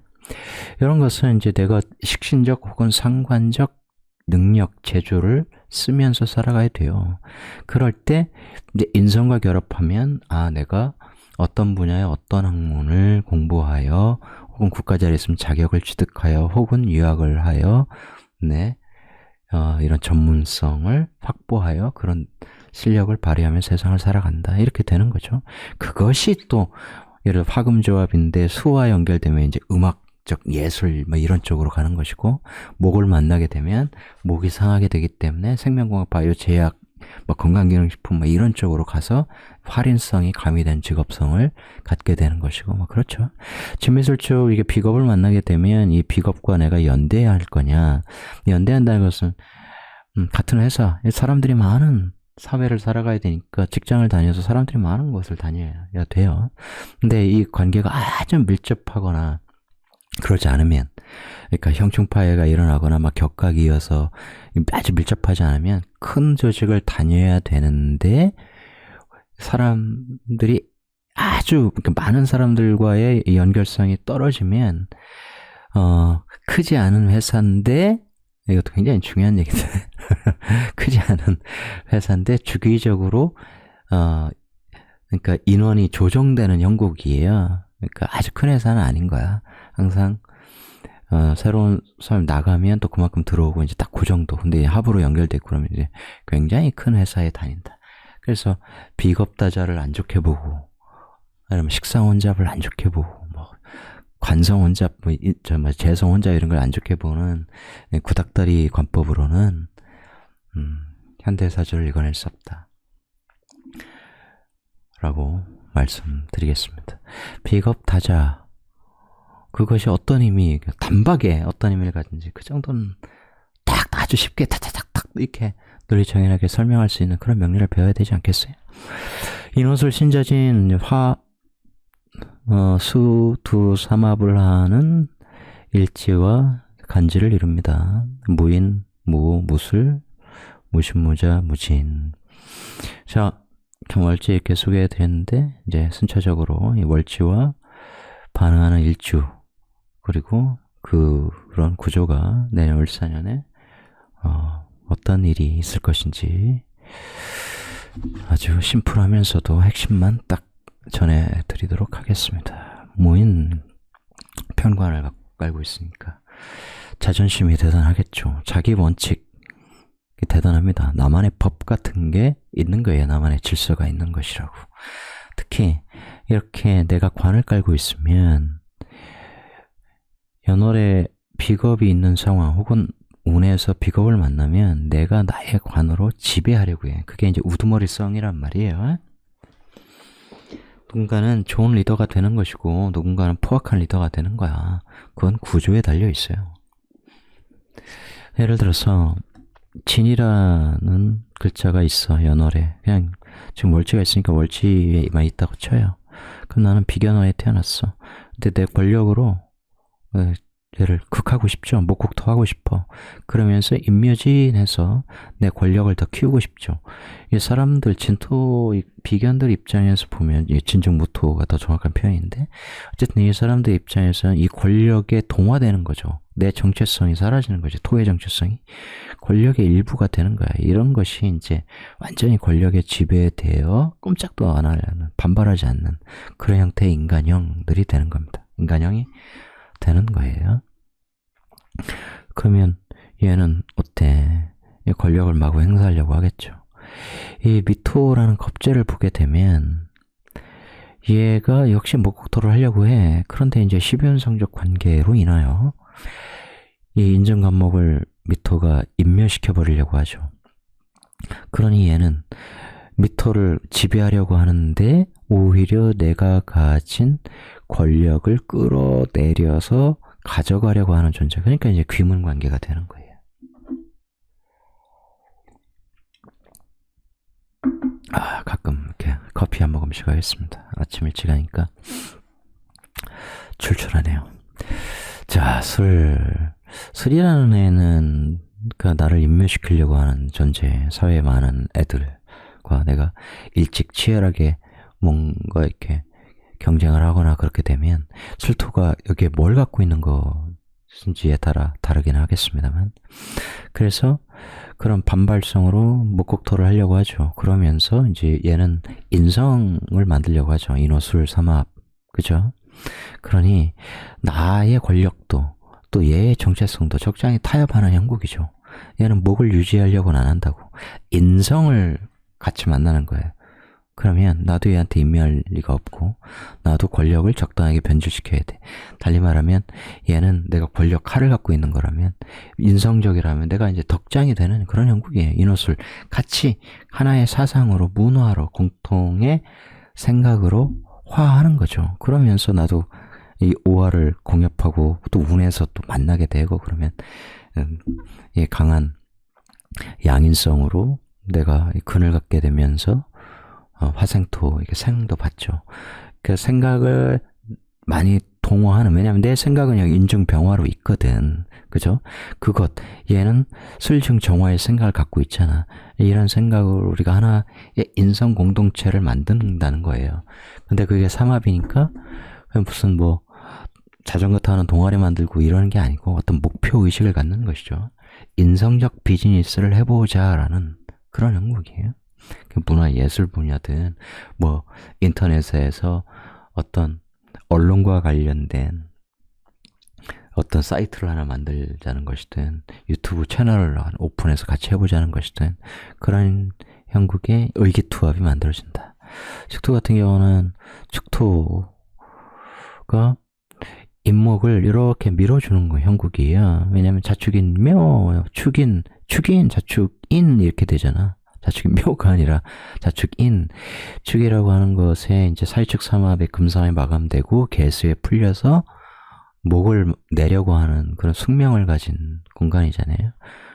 이런 것은 이제 내가 식신적 혹은 상관적 능력, 재주를 쓰면서 살아가야 돼요. 그럴 때 이제 인성과 결합하면 내가 어떤 분야의 어떤 학문을 공부하여 혹은 국가자리에 있으면 자격을 취득하여 혹은 유학을 하여 이런 전문성을 확보하여 그런 실력을 발휘하며 세상을 살아간다. 이렇게 되는 거죠. 그것이 또 예를 들어 화금조합인데 수와 연결되면 이제 음악적 예술 이런 쪽으로 가는 것이고 목을 만나게 되면 목이 상하게 되기 때문에 생명공학, 바이오, 제약, 건강기능식품 이런 쪽으로 가서 활인성이 가미된 직업성을 갖게 되는 것이고 그렇죠. 진미술 쪽 이게 비겁을 만나게 되면 이 비겁과 내가 연대해야 할 거냐. 연대한다는 것은 같은 회사, 사람들이 많은 사회를 살아가야 되니까 직장을 다녀서 사람들이 많은 곳을 다녀야 돼요. 근데 이 관계가 아주 밀접하거나 그러지 않으면, 그러니까 형충파해가 일어나거나 격각이 이어서 아주 밀접하지 않으면 큰 조직을 다녀야 되는데 사람들이 아주 많은 사람들과의 연결성이 떨어지면 크지 않은 회사인데 이것도 굉장히 중요한 얘기인데 크지 않은 회사인데 주기적으로 그러니까 인원이 조정되는 형국이에요. 그러니까 아주 큰 회사는 아닌 거야. 항상 새로운 사람 나가면 또 그만큼 들어오고 이제 딱 그 정도. 근데 합으로 연결되고 그러면 이제 굉장히 큰 회사에 다닌다. 그래서 비겁다자를 안 좋게 보고, 아니면 식상혼잡을 안 좋게 보고, 관성혼잡, 재성혼잡 이런 걸 안 좋게 보는 구닥다리 관법으로는 현대사주를 읽어낼 수 없다. 라고 말씀드리겠습니다. 비겁다자, 그것이 어떤 의미, 단박에 어떤 의미를 가진지 그 정도는 딱 아주 쉽게 탁탁탁탁 이렇게 논리정연하게 설명할 수 있는 그런 명리를 배워야 되지 않겠어요? 인호술 신자진 수, 두, 삼합을 하는 일지와 간지를 이룹니다. 무인, 무, 무술, 무신무자, 무진. 자, 월지 이렇게 소개해 드렸는데 이제 순차적으로 이 월지와 반응하는 일주 그리고 그런 구조가 내년 을사년에 어떤 일이 있을 것인지 아주 심플하면서도 핵심만 딱 전해드리도록 하겠습니다. 무인 편관을 깔고 있으니까 자존심이 대단하겠죠. 자기 원칙이 대단합니다. 나만의 법 같은 게 있는 거예요. 나만의 질서가 있는 것이라고. 특히 이렇게 내가 관을 깔고 있으면 연월에 비겁이 있는 상황 혹은 운에서 비겁을 만나면 내가 나의 관으로 지배하려고 해. 그게 이제 우두머리성이란 말이에요. 누군가는 좋은 리더가 되는 것이고 누군가는 포악한 리더가 되는 거야. 그건 구조에 달려 있어요. 예를 들어서 진이라는 글자가 있어. 연월에. 그냥 지금 월지가 있으니까 월지에만 있다고 쳐요. 그럼 나는 비견월에 태어났어. 근데 내 권력으로 얘를 극하고 싶죠. 목국토하고 싶어. 그러면서 임묘진해서 내 권력을 더 키우고 싶죠. 이 사람들 진토 비견들 입장에서 보면 진중무토가 더 정확한 표현인데 어쨌든 이 사람들 입장에서는 이 권력에 동화되는 거죠. 내 정체성이 사라지는 거죠. 토의 정체성이 권력의 일부가 되는 거야. 이런 것이 이제 완전히 권력에 지배되어 꼼짝도 안 하려는, 반발하지 않는 그런 형태의 인간형들이 되는 겁니다. 인간형이 되는 거예요. 그러면 얘는 어때? 이 권력을 마구 행사하려고 하겠죠. 이 미토라는 겁재를 보게 되면 얘가 역시 목욕토를 하려고 해. 그런데 이제 12연성적 관계로 인하여 이 인증감목을 미토가 인멸시켜 버리려고 하죠. 그러니 얘는 미토를 지배하려고 하는데 오히려 내가 가진 권력을 끌어내려서 가져가려고 하는 존재. 그러니까 이제 귀문 관계가 되는 거예요. 가끔 이렇게 커피 한 모금씩 하겠습니다. 아침 일찍 하니까 출출하네요. 자, 술이라는 애는 나를 인멸시키려고 하는 존재, 사회에 많은 애들과 내가 일찍 치열하게 뭔가 이렇게 경쟁을 하거나 그렇게 되면 술토가 여기에 뭘 갖고 있는 것인지에 따라 다르긴 하겠습니다만, 그래서 그런 반발성으로 목욕토를 하려고 하죠. 그러면서 이제 얘는 인성을 만들려고 하죠. 인호술 삼합, 그죠? 그러니 나의 권력도 또 얘의 정체성도 적당히 타협하는 형국이죠. 얘는 목을 유지하려고는 안 한다고. 인성을 같이 만나는 거예요. 그러면 나도 얘한테 인멸할 리가 없고 나도 권력을 적당하게 변질시켜야 돼. 달리 말하면 얘는 내가 권력 칼을 갖고 있는 거라면, 인성적이라면 내가 이제 덕장이 되는 그런 형국이에요. 인호술 같이 하나의 사상으로, 문화로, 공통의 생각으로 화하는 거죠. 그러면서 나도 이 오화를 공nhập 하고 또 운에서 또 만나게 되고, 그러면 이 강한 양인성으로 내가 근을 갖게 되면서 화생토, 이게 생도 받죠. 그 생각을 많이 동화하는, 왜냐면 내 생각은 여기 인증병화로 있거든. 그죠? 그것, 얘는 술증정화의 생각을 갖고 있잖아. 이런 생각으로 우리가 하나의 인성 공동체를 만든다는 거예요. 근데 그게 삼합이니까 무슨 뭐 자전거 타는 동아리 만들고 이러는 게 아니고 어떤 목표 의식을 갖는 것이죠. 인성적 비즈니스를 해보자라는 그런 형국이에요. 문화 예술 분야든 뭐 인터넷에서 어떤 언론과 관련된 어떤 사이트를 하나 만들자는 것이든 유튜브 채널을 오픈해서 같이 해보자는 것이든 그런 형국의 의기투합이 만들어진다. 축토 같은 경우는 축토가 인목을 이렇게 밀어주는 거 형국이에요. 왜냐면 자축인 묘, 축인 자축인 이렇게 되잖아. 자축인 묘가 아니라 자축인. 축이라고 하는 것에 이제 사유축 삼합의 금상에 마감되고 개수에 풀려서 목을 내려고 하는 그런 숙명을 가진 공간이잖아요.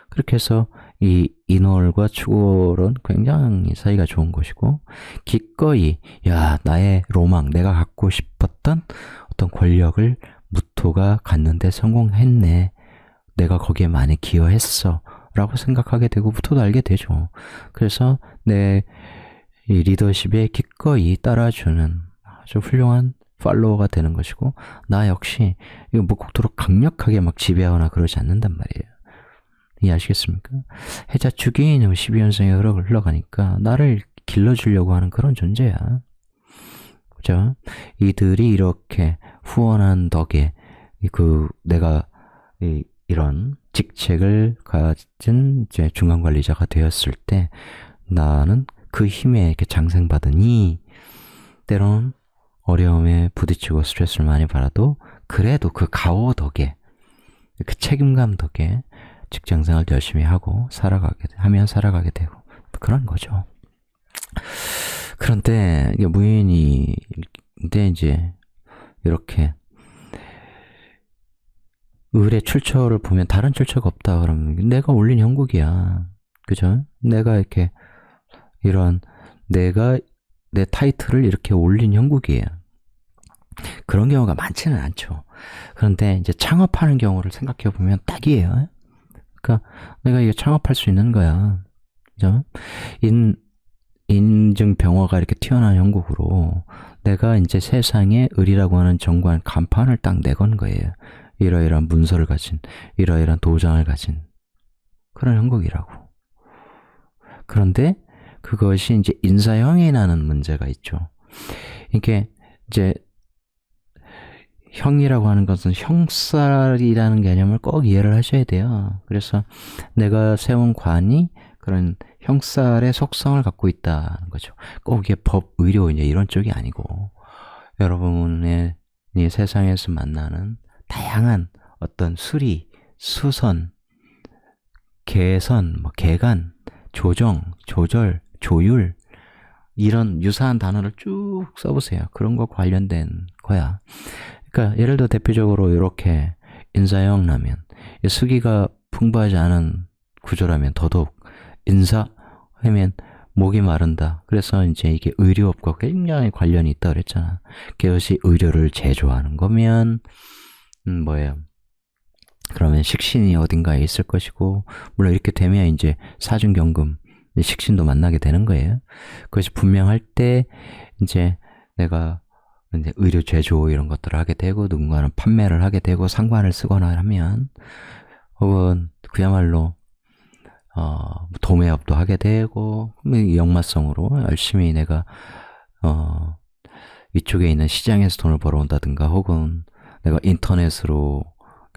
그렇게 해서 이 인월과 축월은 굉장히 사이가 좋은 것이고, 기꺼이 나의 로망, 내가 갖고 싶었던 어떤 권력을 무토가 갖는데 성공했네, 내가 거기에 많이 기여했어 라고 생각하게 되고 무토도 알게 되죠. 그래서 내 이 리더십에 기꺼이 따라주는 아주 훌륭한 팔로워가 되는 것이고, 나 역시 이거 목욕토록 강력하게 막 지배하거나 그러지 않는단 말이에요. 이해하시겠습니까? 해자 축인 12연성에 흘러가니까 나를 길러주려고 하는 그런 존재야. 그죠? 이들이 이렇게 후원한 덕에 내가 이런 직책을 가진 이제 중간관리자가 되었을 때 나는 그 힘에 이렇게 장생받으니, 때론 어려움에 부딪히고 스트레스를 많이 받아도 그래도 그 가오 덕에, 그 책임감 덕에 직장생활 열심히 하고 살아가게 되고 그런 거죠. 그런데 이게 무인인데 이제 이렇게 을의 출처를 보면 다른 출처가 없다 그러면 내가 올린 형국이야. 그죠? 내가 이렇게 내가 내 타이틀을 이렇게 올린 형국이에요. 그런 경우가 많지는 않죠. 그런데 이제 창업하는 경우를 생각해 보면 딱이에요. 그러니까 내가 이게 창업할 수 있는 거야. 그죠? 인증병화가 이렇게 튀어나온 형국으로 내가 이제 세상에 을이라고 하는 정관 간판을 딱 내건 거예요. 이러이러한 문서를 가진, 이러이러한 도장을 가진 그런 형국이라고. 그런데 그것이 이제 인사형이 나는 문제가 있죠. 이게 이제 형이라고 하는 것은 형살이라는 개념을 꼭 이해를 하셔야 돼요. 그래서 내가 세운 관이 그런 형살의 속성을 갖고 있다는 거죠. 꼭 이게 법, 의료 이제 이런 쪽이 아니고 여러분의 이 세상에서 만나는 다양한 어떤 수리, 수선, 개선, 개간, 조정, 조절, 조율 이런 유사한 단어를 쭉 써보세요. 그런 거 관련된 거야. 그러니까 예를 들어 대표적으로 이렇게 인사형 라면, 수기가 풍부하지 않은 구조라면 더더욱 인사하면 목이 마른다. 그래서 이제 이게 의료업과 굉장히 관련이 있다 그랬잖아. 그것이 의료를 제조하는 거면 뭐예요? 그러면 식신이 어딘가에 있을 것이고, 물론 이렇게 되면 이제 사중경금, 식신도 만나게 되는 거예요. 그것이 분명할 때 이제 내가 이제 의료 제조 이런 것들을 하게 되고, 누군가는 판매를 하게 되고, 상관을 쓰거나 하면, 혹은 그야말로 도매업도 하게 되고, 역마성으로 열심히 내가 이쪽에 있는 시장에서 돈을 벌어온다든가, 혹은 내가 인터넷으로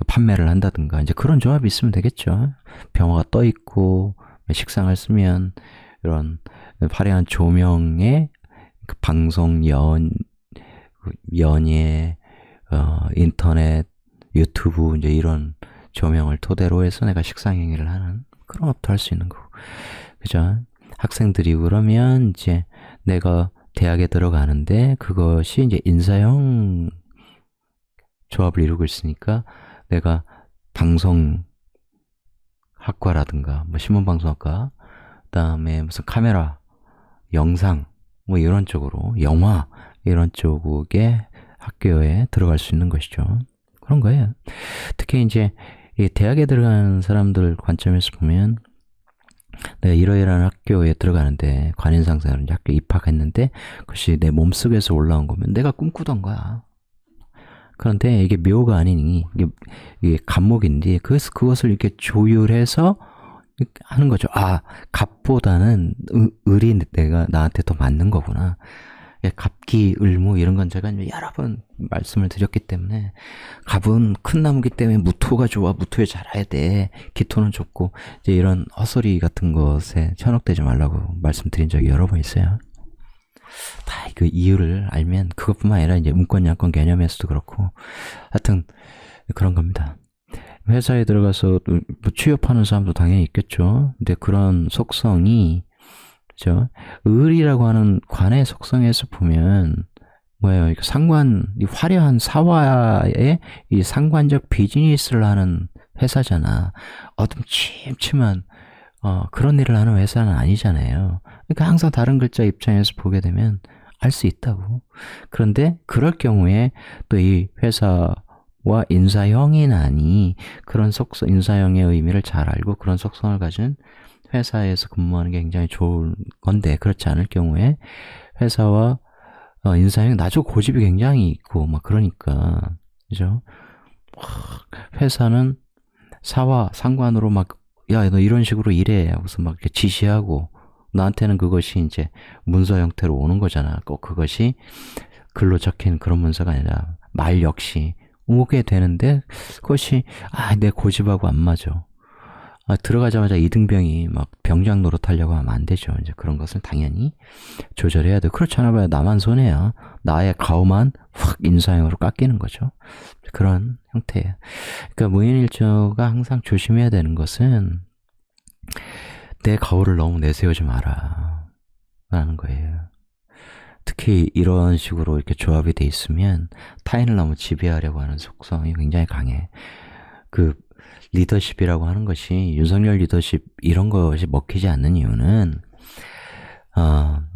판매를 한다든가, 이제 그런 조합이 있으면 되겠죠. 병화가 떠 있고 식상을 쓰면 이런 화려한 조명에 방송, 연예, 인터넷, 유튜브 이제 이런 조명을 토대로 해서 내가 식상행위를 하는 그런 업도 할 수 있는 거고, 그죠? 학생들이 그러면 이제 내가 대학에 들어가는데 그것이 이제 인사형 조합을 이루고 있으니까 내가 방송학과라든가 뭐 신문방송학과, 그다음에 무슨 카메라, 영상 뭐 이런 쪽으로, 영화 이런 쪽의 학교에 들어갈 수 있는 것이죠. 그런 거예요. 특히 이제 이 대학에 들어가는 사람들 관점에서 보면 내가 이러이러한 학교에 들어가는데 관인상사라는 학교에 입학했는데 그것이 내 몸속에서 올라온 거면 내가 꿈꾸던 거야. 그런데 이게 묘가 아니니 이게 갑목인데 그것을 이렇게 조율해서 하는 거죠. 아, 갑보다는 을이 내가 나한테 더 맞는 거구나. 갑기, 을무 이런 건 제가 여러 번 말씀을 드렸기 때문에, 갑은 큰 나무기 때문에 무토가 좋아, 무토에 자라야 돼, 기토는 좁고, 이제 이런 헛소리 같은 것에 현혹되지 말라고 말씀드린 적이 여러 번 있어요. 다 그 이유를 알면 그것뿐만 아니라 이제 문권 양권 개념에서도 그렇고, 하여튼 그런 겁니다. 회사에 들어가서 뭐 취업하는 사람도 당연히 있겠죠. 근데 그런 속성이, 그죠? 을이라고 하는 관의 속성에서 보면 뭐예요? 상관, 이 화려한 사화의 이 상관적 비즈니스를 하는 회사잖아. 어둠침침한 그런 일을 하는 회사는 아니잖아요. 그러니까 항상 다른 글자 입장에서 보게 되면 알 수 있다고. 그런데 그럴 경우에 또 이 회사와 인사형이 나니 그런 속성, 인사형의 의미를 잘 알고 그런 속성을 가진 회사에서 근무하는 게 굉장히 좋은 건데, 그렇지 않을 경우에 회사와 인사형 나중 고집이 굉장히 있고 막 그러니까, 그죠? 회사는 사와 상관으로 막, 야, 너 이런 식으로 일해 하고서 막 이렇게 지시하고, 나한테는 그것이 이제 문서 형태로 오는 거잖아. 꼭 그것이 글로 적힌 그런 문서가 아니라 말 역시 오게 되는데 그것이 내 고집하고 안 맞아. 들어가자마자 이등병이 막 병장 노릇하려고 하면 안 되죠. 이제 그런 것을 당연히 조절해야 돼. 그렇지 않아 봐야 나만 손해야. 나의 가오만 확 인사형으로 깎이는 거죠. 그런 형태예요. 그러니까 무인일조가 항상 조심해야 되는 것은 내 가오를 너무 내세우지 마라 라는 거예요. 특히 이런 식으로 이렇게 조합이 돼 있으면 타인을 너무 지배하려고 하는 속성이 굉장히 강해. 그 리더십이라고 하는 것이, 윤석열 리더십 이런 것이 먹히지 않는 이유는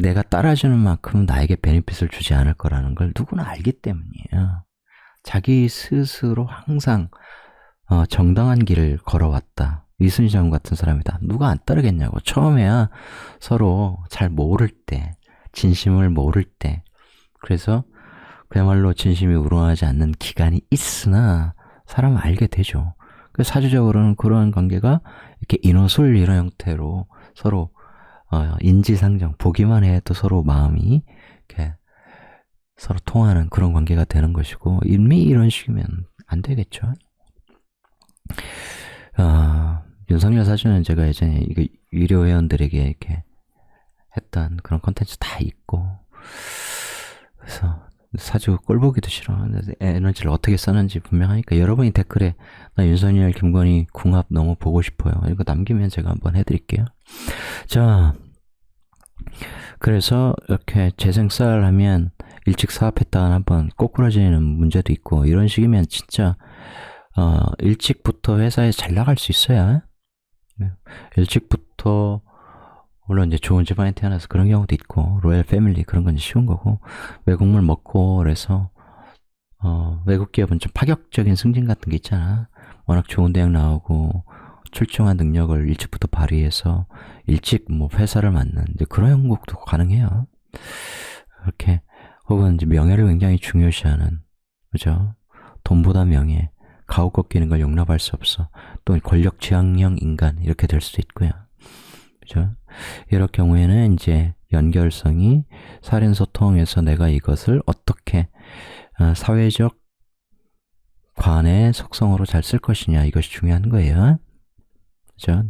내가 따라주는 만큼 나에게 베네핏을 주지 않을 거라는 걸 누구나 알기 때문이에요. 자기 스스로 항상 정당한 길을 걸어왔다. 이순신 장군 같은 사람이다. 누가 안 따르겠냐고. 처음에야 서로 잘 모를 때, 진심을 모를 때, 그래서 그야말로 진심이 우러나지 않는 기간이 있으나 사람은 알게 되죠. 사주적으로는 그러한 관계가 이렇게 인호술 이런 형태로 서로 인지상정, 보기만 해도 서로 마음이 이렇게 서로 통하는 그런 관계가 되는 것이고, 이미 이런 식이면 안 되겠죠. 윤석열 사주는 제가 예전에 이거 유료 회원들에게 이렇게 했던 그런 컨텐츠 다 있고, 그래서 사주 꼴보기도 싫어. 에너지를 어떻게 썼는지 분명하니까 여러분이 댓글에 나 윤석열, 김건희 궁합 너무 보고 싶어요. 이거 남기면 제가 한번 해드릴게요. 자, 그래서 이렇게 재생쌀 하면 일찍 사업했다가 한번 꼬꾸라지는 문제도 있고, 이런 식이면 진짜 일찍부터 회사에 잘 나갈 수 있어요. 일찍부터 물론 이제 좋은 집안에 태어나서 그런 경우도 있고, 로얄 패밀리 그런 건 쉬운 거고, 외국물 먹고 그래서 외국 기업은 좀 파격적인 승진 같은 게 있잖아. 워낙 좋은 대학 나오고 출중한 능력을 일찍부터 발휘해서 일찍 뭐 회사를 맡는 이제 그런 형국도 가능해요. 이렇게 혹은 이제 명예를 굉장히 중요시하는, 그죠? 돈보다 명예, 가오 꺾이는 걸 용납할 수 없어. 또 권력 지향형 인간 이렇게 될 수도 있고요. 그죠? 이럴 경우에는 이제 연결성이 사련소통에서 내가 이것을 어떻게 사회적 관의 속성으로 잘 쓸 것이냐, 이것이 중요한 거예요. 그죠?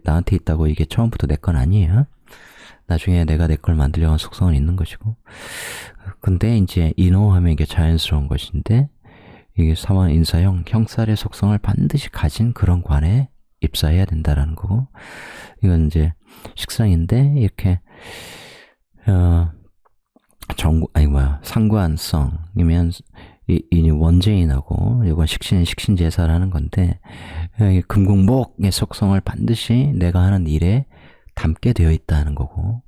나한테 있다고 이게 처음부터 내 건 아니에요. 나중에 내가 내 걸 만들려고 하는 속성은 있는 것이고. 근데 이제 인호하면 이게 자연스러운 것인데, 이게 사원 인사형 형살의 속성을 반드시 가진 그런 관에 입사해야 된다라는 거고, 이건 이제 식상인데, 이렇게 상관성이면 이 원재인하고, 이건 식신은 식신제사라는 건데, 금공목의 속성을 반드시 내가 하는 일에 담게 되어 있다는 거고,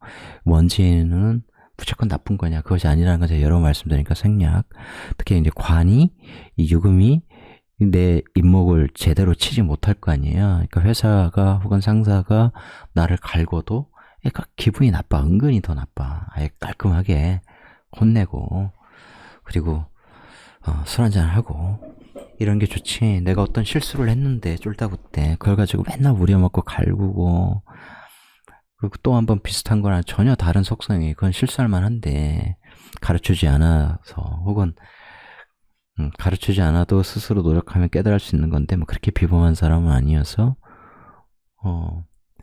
원재인은 무조건 나쁜 거냐, 그것이 아니라는 건 제가 여러 번 말씀드리니까 생략. 특히 이제 관이, 이 유금이 내 임목을 제대로 치지 못할 거 아니에요. 그러니까 회사가 혹은 상사가 나를 갈고도 그러니까 기분이 나빠. 은근히 더 나빠. 아예 깔끔하게 혼내고, 그리고 술 한잔 하고, 이런 게 좋지. 내가 어떤 실수를 했는데 쫄다구때 그걸 가지고 맨날 우려먹고 갈구고, 그리고 또 한 번 비슷한 거랑 전혀 다른 속성이, 그건 실수할 만한데 가르쳐주지 않아서, 혹은 가르치지 않아도 스스로 노력하면 깨달을 수 있는 건데, 뭐 그렇게 비범한 사람은 아니어서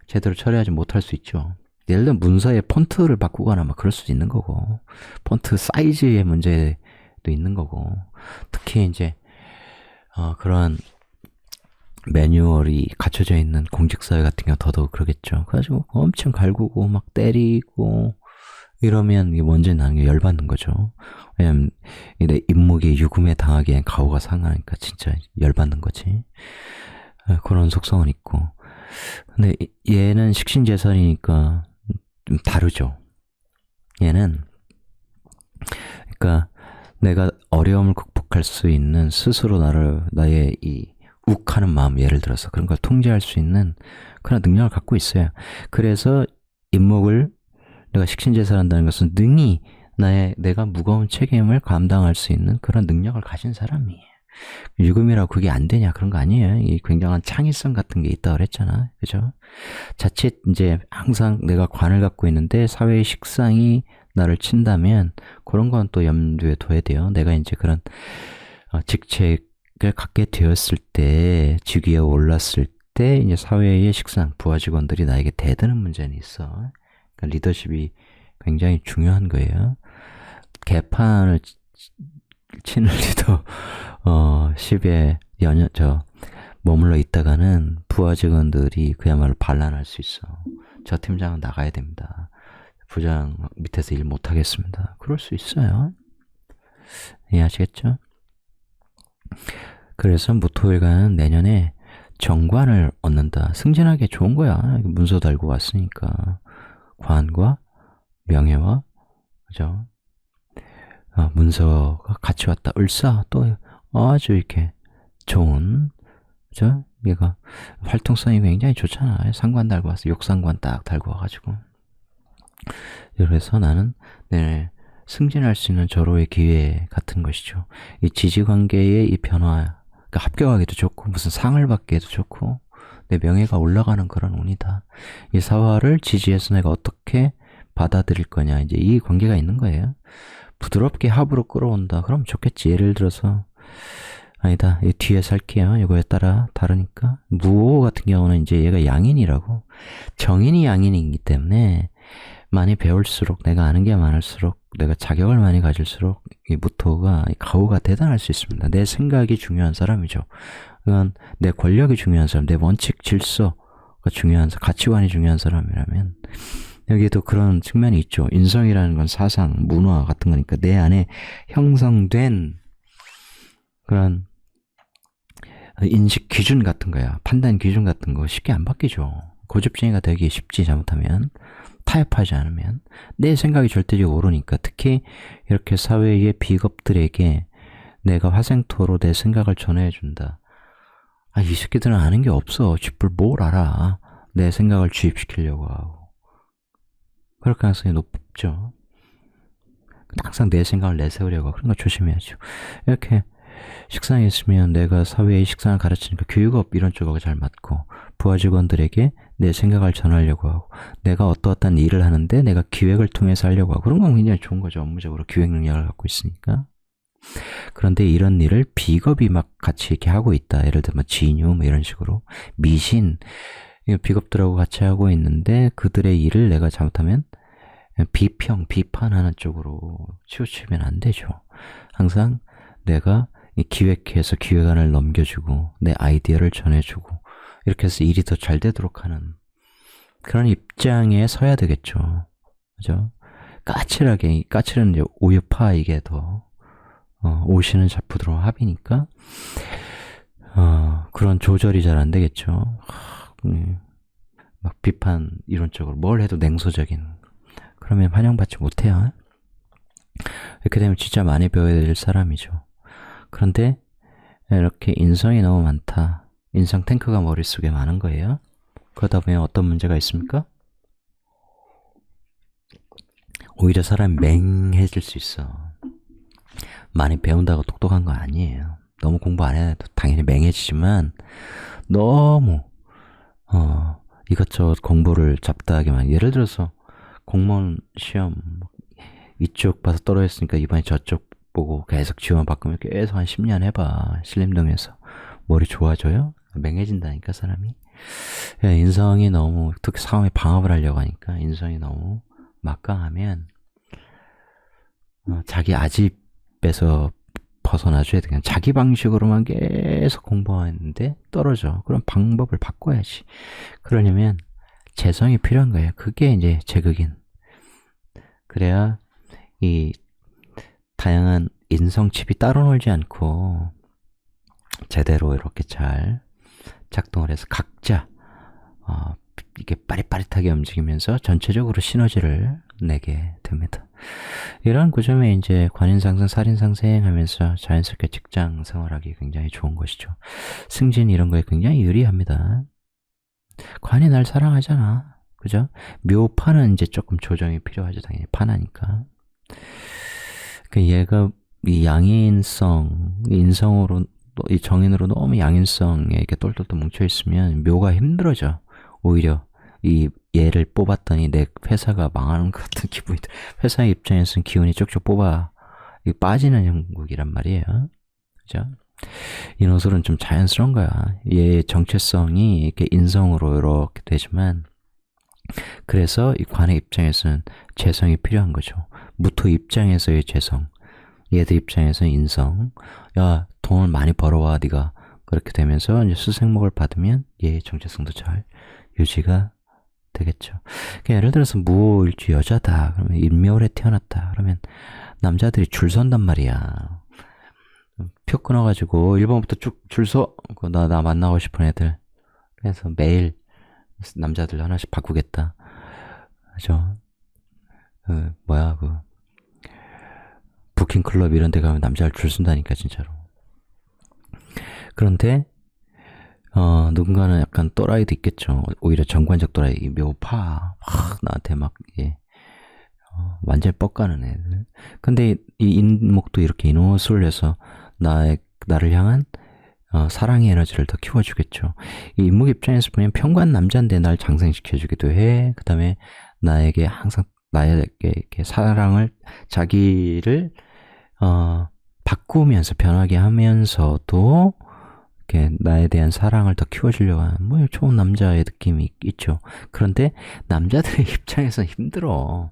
제대로 처리하지 못할 수 있죠. 예를 들면 문서의 폰트를 바꾸거나 막 그럴 수도 있는 거고, 폰트 사이즈의 문제도 있는 거고, 특히 이제 그런 매뉴얼이 갖춰져 있는 공직사회 같은 경우 더더욱 그러겠죠. 그래가지고 엄청 갈구고 막 때리고 이러면 이게 먼저 나는 게 열받는 거죠. 왜냐면 내 임목이 유금에 당하기엔 가오가 상하니까 진짜 열받는 거지. 그런 속성은 있고. 근데 얘는 식신재산이니까 좀 다르죠. 얘는, 그러니까 내가 어려움을 극복할 수 있는, 스스로 나의 이 욱하는 마음, 예를 들어서 그런 걸 통제할 수 있는 그런 능력을 갖고 있어요. 그래서 임목을 내가 식신재산한다는 것은 능히 내가 무거운 책임을 감당할 수 있는 그런 능력을 가진 사람이에요. 유금이라고 그게 안 되냐, 그런 거 아니에요. 이 굉장한 창의성 같은 게 있다고 그랬잖아. 그죠? 자칫 이제 항상 내가 관을 갖고 있는데 사회의 식상이 나를 친다면 그런 건 또 염두에 둬야 돼요. 내가 이제 그런 직책을 갖게 되었을 때, 직위에 올랐을 때 이제 사회의 식상, 부하 직원들이 나에게 대드는 문제는 있어. 그러니까 리더십이 굉장히 중요한 거예요. 개판을 치는 리더 10에 머물러 있다가는 부하 직원들이 그야말로 반란할 수 있어. 저 팀장은 나가야 됩니다. 부장 밑에서 일 못하겠습니다. 그럴 수 있어요. 이해하시겠죠? 그래서 무토일간은 내년에 정관을 얻는다. 승진하기 좋은 거야. 문서 달고 왔으니까. 관과 명예와, 그죠? 문서가 같이 왔다. 을사, 또 아주 이렇게 좋은, 그죠? 얘가 활동성이 굉장히 좋잖아. 상관 달고 왔어. 욕상관 딱 달고 와가지고. 그래서 나는 내년에 승진할 수 있는 절호의 기회 같은 것이죠. 이 지지관계의 이 변화, 그러니까 합격하기도 좋고 무슨 상을 받기도 좋고 내 명예가 올라가는 그런 운이다. 이 사화를 지지해서 내가 어떻게 받아들일 거냐, 이제 이 관계가 있는 거예요. 부드럽게 합으로 끌어온다. 그럼 좋겠지. 예를 들어서 아니다. 이 뒤에 살게요. 이거에 따라 다르니까. 무호 같은 경우는 이제 얘가 양인이라고. 정인이 양인이기 때문에 많이 배울수록 내가 아는 게 많을수록 내가 자격을 많이 가질수록 이 무토가 이 가오가 대단할 수 있습니다. 내 생각이 중요한 사람이죠. 그건 내 권력이 중요한 사람, 내 원칙 질서가 중요한 가치관이 중요한 사람이라면 여기에도 그런 측면이 있죠. 인성이라는 건 사상, 문화 같은 거니까 내 안에 형성된 그런 인식 기준 같은 거야. 판단 기준 같은 거 쉽게 안 바뀌죠. 고집쟁이가 되기 쉽지, 잘못하면. 타협하지 않으면. 내 생각이 절대적으로 오르니까. 특히 이렇게 사회의 비겁들에게 내가 화생토로 내 생각을 전해준다. 아, 이 새끼들은 아는 게 없어. 쥐뿔 뭘 알아. 내 생각을 주입시키려고 하고. 그럴 가능성이 높죠. 항상 내 생각을 내세우려고 하고. 그런 거 조심해야죠. 이렇게 식상에 있으면 내가 사회의 식상을 가르치니까 교육업 이런 쪽하고 잘 맞고, 부하 직원들에게 내 생각을 전하려고 하고, 내가 어떠한 일을 하는데 내가 기획을 통해서 하려고 하고, 그런 건 굉장히 좋은 거죠. 업무적으로 기획 능력을 갖고 있으니까. 그런데 이런 일을 비겁이 막 같이 이렇게 하고 있다. 예를 들면 진유 뭐 이런 식으로 미신, 비겁들하고 같이 하고 있는데 그들의 일을 내가 잘못하면 비평, 비판하는 쪽으로 치우치면 안 되죠. 항상 내가 기획해서 기획안을 넘겨주고 내 아이디어를 전해주고 이렇게 해서 일이 더 잘 되도록 하는 그런 입장에 서야 되겠죠. 그죠? 까칠하게, 까칠은 이제 오유파 이게 더 오시는 자푸드로 합이니까 그런 조절이 잘 안 되겠죠. 막 비판 이론적으로 뭘 해도 냉소적인, 그러면 환영받지 못해요. 이렇게 되면 진짜 많이 배워야 될 사람이죠. 그런데 이렇게 인성이 너무 많다. 인성 탱크가 머릿속에 많은 거예요. 그러다 보면 어떤 문제가 있습니까? 오히려 사람이 맹해질 수 있어. 많이 배운다고 똑똑한 거 아니에요. 너무 공부 안 해도 당연히 맹해지지만 너무 이것저것 공부를 잡다하게만, 예를 들어서 공무원 시험 이쪽 봐서 떨어졌으니까 이번에 저쪽 보고 계속 지원 바꾸면 계속 한 10년 해봐. 신림동에서 머리 좋아져요? 맹해진다니까 사람이. 인성이 너무, 특히 상황에 방업을 하려고 하니까 인성이 너무 막강하면 자기 아집에서 벗어나줘야 돼. 그냥 자기 방식으로만 계속 공부하는데 떨어져. 그럼 방법을 바꿔야지. 그러려면 재성이 필요한 거예요. 그게 이제 제극인. 그래야 이 다양한 인성칩이 따로 놀지 않고 제대로 이렇게 잘 작동을 해서 각자 이게 빠릿빠릿하게 움직이면서 전체적으로 시너지를 내게 됩니다. 이런 구조면 이제 관인상승, 살인상생 하면서 자연스럽게 직장 생활하기 굉장히 좋은 것이죠. 승진 이런 거에 굉장히 유리합니다. 관이 날 사랑하잖아. 그죠? 묘파는 이제 조금 조정이 필요하죠. 당연히 파나니까. 얘가 이 양인성, 인성으로, 이 정인으로 너무 양인성에 이렇게 똘똘똘 뭉쳐있으면 묘가 힘들어져. 오히려 이 얘를 뽑았더니 내 회사가 망하는 것 같은 기분이 들어. 회사의 입장에서는 기운이 쪽쪽 뽑아 빠지는 형국이란 말이에요. 그죠? 이 노술은 좀 자연스러운 거야. 얘의 정체성이 이렇게 인성으로 이렇게 되지만, 그래서 이 관의 입장에서는 재성이 필요한 거죠. 무토 입장에서의 재성, 얘들 입장에서는 인성. 야, 돈을 많이 벌어와 네가. 그렇게 되면서 이제 수생목을 받으면 얘의 정체성도 잘 유지가 되겠죠. 그러니까 예를 들어서 무오일주 여자다. 그러면 인묘월에 태어났다. 그러면 남자들이 줄 선단 말이야. 표 끊어가지고 1번부터 쭉 줄 서. 나 만나고 싶은 애들. 그래서 매일 남자들 하나씩 바꾸겠다. 그죠? 부킹클럽 이런 데 가면 남자를 줄 쓴다니까, 진짜로. 그런데, 누군가는 약간 또라이도 있겠죠. 오히려 정관적 또라이, 묘파. 나한테 막, 완전 뻑가는 애들. 근데 이 인목도 이렇게 인호술 해서 나를 향한 사랑의 에너지를 더 키워주겠죠. 이 인목 입장에서 보면 평관 남자인데 날 장생시켜주기도 해. 그 다음에 나에게 항상 나에게 이렇게 사랑을, 자기를, 바꾸면서, 변하게 하면서도, 이렇게 나에 대한 사랑을 더 키워주려고 하는, 뭐, 좋은 남자의 느낌이 있죠. 그런데 남자들의 입장에서 힘들어.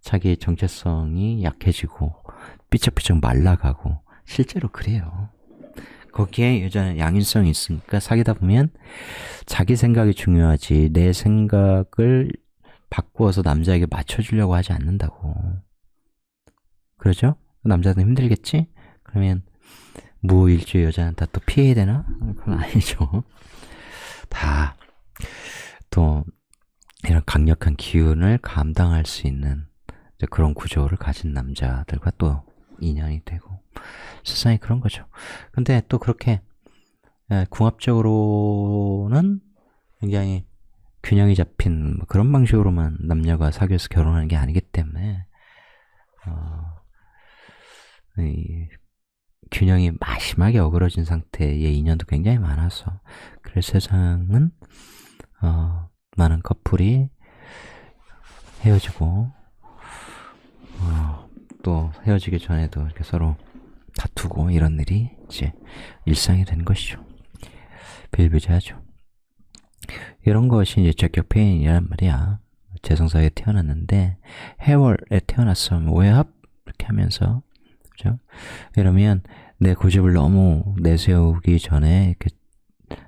자기의 정체성이 약해지고, 삐쩍삐쩍 말라가고, 실제로 그래요. 거기에 여자는 양인성이 있으니까 사귀다 보면 자기 생각이 중요하지 내 생각을 바꾸어서 남자에게 맞춰주려고 하지 않는다고. 그러죠? 남자는 힘들겠지? 그러면 무일주의 여자는 다 또 피해야 되나? 그건 아니죠. 다 또 이런 강력한 기운을 감당할 수 있는 그런 구조를 가진 남자들과 또 인연이 되고 세상이 그런 거죠. 근데 또 그렇게 궁합적으로는 굉장히 균형이 잡힌 그런 방식으로만 남녀가 사귀어서 결혼하는 게 아니기 때문에 이 균형이 심하게 어그러진 상태의 인연도 굉장히 많아서 그래서 세상은 많은 커플이 헤어지고 또 헤어지기 전에도 이렇게 서로 다투고 이런 일이 이제 일상이 된 것이죠. 비일비재하죠. 이런 것이 이제 적격 페인이란 말이야. 재성사에 태어났는데 해월에 태어났으면 오해합 이렇게 하면서 그죠? 이러면 내 고집을 너무 내세우기 전에 이렇게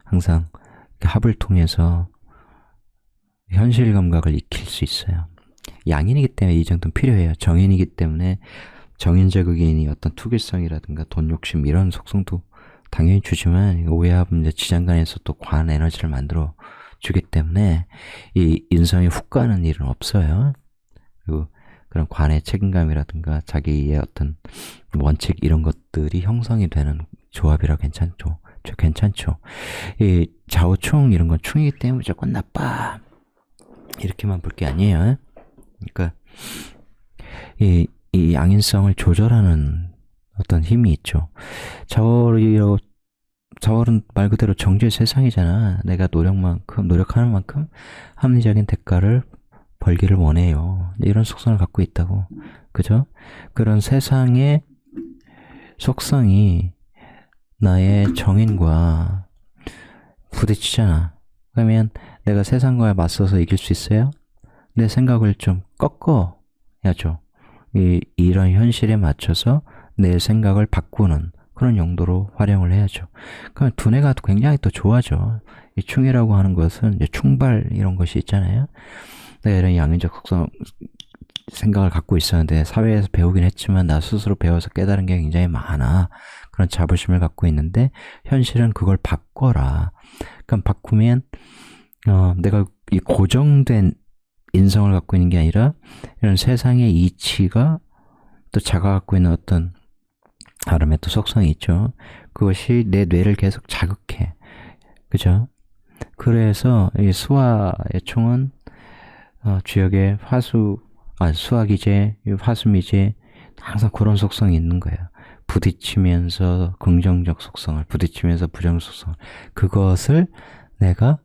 항상 이렇게 합을 통해서 현실 감각을 익힐 수 있어요. 양인이기 때문에 이 정도는 필요해요. 정인이기 때문에 정인적 의견이 어떤 투기성이라든가 돈 욕심 이런 속성도 당연히 주지만 오해합은 이제 지장간에서 또 과한 에너지를 만들어 주기 때문에 이 인성이 훅 가는 일은 없어요. 그리고 그런 관의 책임감이라든가 자기의 어떤 원칙 이런 것들이 형성이 되는 조합이라 괜찮죠. 괜찮죠. 이 좌우충 이런 건 충이기 때문에 무조건 나빠. 이렇게만 볼 게 아니에요. 그러니까 이 양인성을 조절하는 어떤 힘이 있죠. 자월은 말 그대로 정죄의 세상이잖아. 내가 노력하는 만큼 합리적인 대가를 벌기를 원해요. 이런 속성을 갖고 있다고. 그죠? 그런 세상의 속성이 나의 정인과 부딪히잖아. 그러면 내가 세상과 맞서서 이길 수 있어요? 내 생각을 좀 꺾어야죠. 이런 현실에 맞춰서 내 생각을 바꾸는 그런 용도로 활용을 해야죠. 그러면 두뇌가 굉장히 또 좋아져. 이 충이라고 하는 것은 이제 충발 이런 것이 있잖아요. 내가 이런 양인적 속성 생각을 갖고 있었는데 사회에서 배우긴 했지만 나 스스로 배워서 깨달은 게 굉장히 많아. 그런 자부심을 갖고 있는데 현실은 그걸 바꿔라. 그럼 바꾸면 내가 이 고정된 인성을 갖고 있는 게 아니라 이런 세상의 이치가 또 자가 갖고 있는 어떤 나름의 또 속성이 있죠. 그것이 내 뇌를 계속 자극해. 그죠? 그래서 이 수화의 총은 주역의 수화기제, 화수미제 항상 그런 속성이 있는 거예요. 부딪히면서 긍정적 속성을, 부딪히면서 부정 속성을 그것을 내가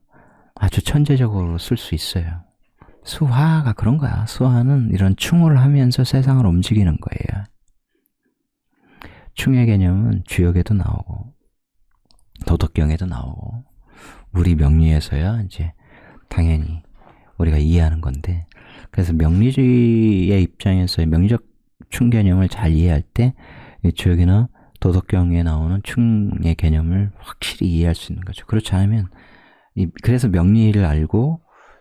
아주 천재적으로 쓸 수 있어요. 수화가 그런 거야. 수화는 이런 충을 하면서 세상을 움직이는 거예요. 충의 개념은 주역에도 나오고 도덕경에도 나오고 우리 명리에서야 이제 당연히 우리가 이해하는 건데 그래서 명리주의의 입장에서 명리적 충 개념을 잘 이해할 때 주역이나 도덕경에 나오는 충의 개념을 확실히 이해할 수 있는 거죠. 그렇지 않으면 그래서 명리를 알고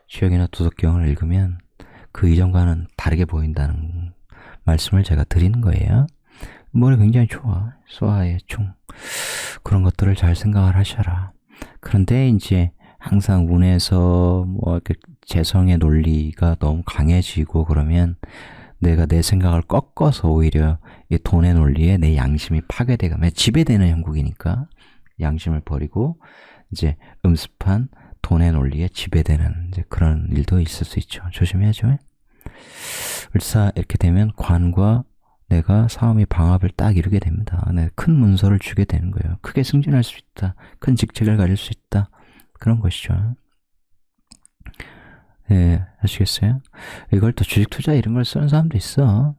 주역이나 도덕경을 읽으면 그 이전과는 다르게 보인다는 말씀을 제가 드리는 거예요. 머리 굉장히 좋아. 수화의 충. 그런 것들을 잘 생각을 하셔라. 그런데 이제 항상 운에서 이렇게 재성의 논리가 너무 강해지고 그러면 내가 내 생각을 꺾어서 오히려 이 돈의 논리에 내 양심이 파괴되고 지배되는 형국이니까 양심을 버리고 이제 음습한 돈의 논리에 지배되는 이제 그런 일도 있을 수 있죠. 조심해야죠. 을사 이렇게 되면 관과 내가 사음이 방합을 딱 이루게 됩니다. 큰 문서를 주게 되는 거예요. 크게 승진할 수 있다. 큰 직책을 가질 수 있다. 그런 것이죠. 예, 아시겠어요? 이걸 또 주식 투자 이런 걸 쓰는 사람도 있어.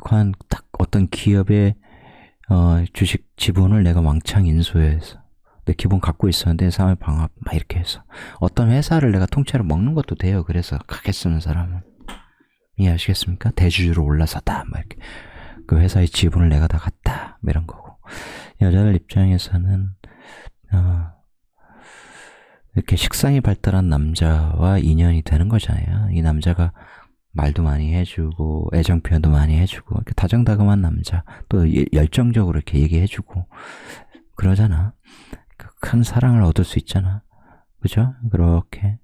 과연 딱 어떤 기업의 주식 지분을 내가 왕창 인수해서 내 기본 갖고 있었는데 사회 방합 막 이렇게 해서 어떤 회사를 내가 통째로 먹는 것도 돼요. 그래서 크게 쓰는 사람은 이해하시겠습니까? 대주주로 올라서다 막 이렇게 그 회사의 지분을 내가 다 갖다 뭐 이런 거고 여자들 입장에서는 이렇게 식상이 발달한 남자와 인연이 되는 거잖아요. 이 남자가 말도 많이 해주고 애정 표현도 많이 해주고 이렇게 다정다감한 남자 또 열정적으로 이렇게 얘기해주고 그러잖아. 큰 사랑을 얻을 수 있잖아. 그죠? 그렇게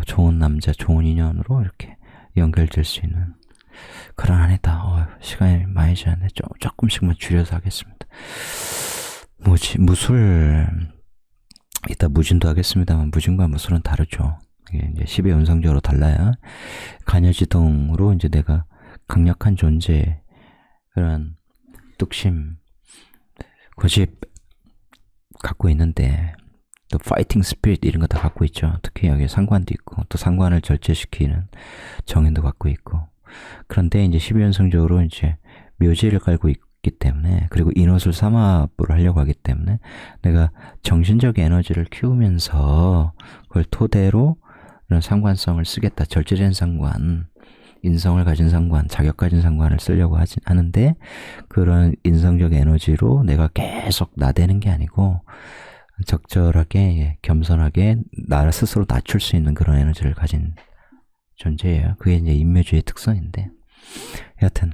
좋은 남자, 좋은 인연으로 이렇게 연결될 수 있는 그런 한 해다. 시간이 많이 지났네. 조금씩만 줄여서 하겠습니다. 무술 이따 무진도 하겠습니다만 무진과 무술은 다르죠. 이게 이제 10의 운성적으로 달라야 간여지동으로 이제 내가 강력한 존재 그런 뚝심 고집 갖고 있는데 또 파이팅 스피릿 이런 거 다 갖고 있죠. 특히 여기 상관도 있고 또 상관을 절제시키는 정인도 갖고 있고 그런데 이제 12연성적으로 이제 묘지를 깔고 있기 때문에 그리고 인호술 삼합을 하려고 하기 때문에 내가 정신적 에너지를 키우면서 그걸 토대로 이런 상관성을 쓰겠다. 절제된 상관, 인성을 가진 상관, 자격 가진 상관을 쓰려고 하는데 그런 인성적 에너지로 내가 계속 나대는 게 아니고 적절하게 겸손하게 나를 스스로 낮출 수 있는 그런 에너지를 가진 존재예요. 그게 이제 인묘주의 특성인데 여하튼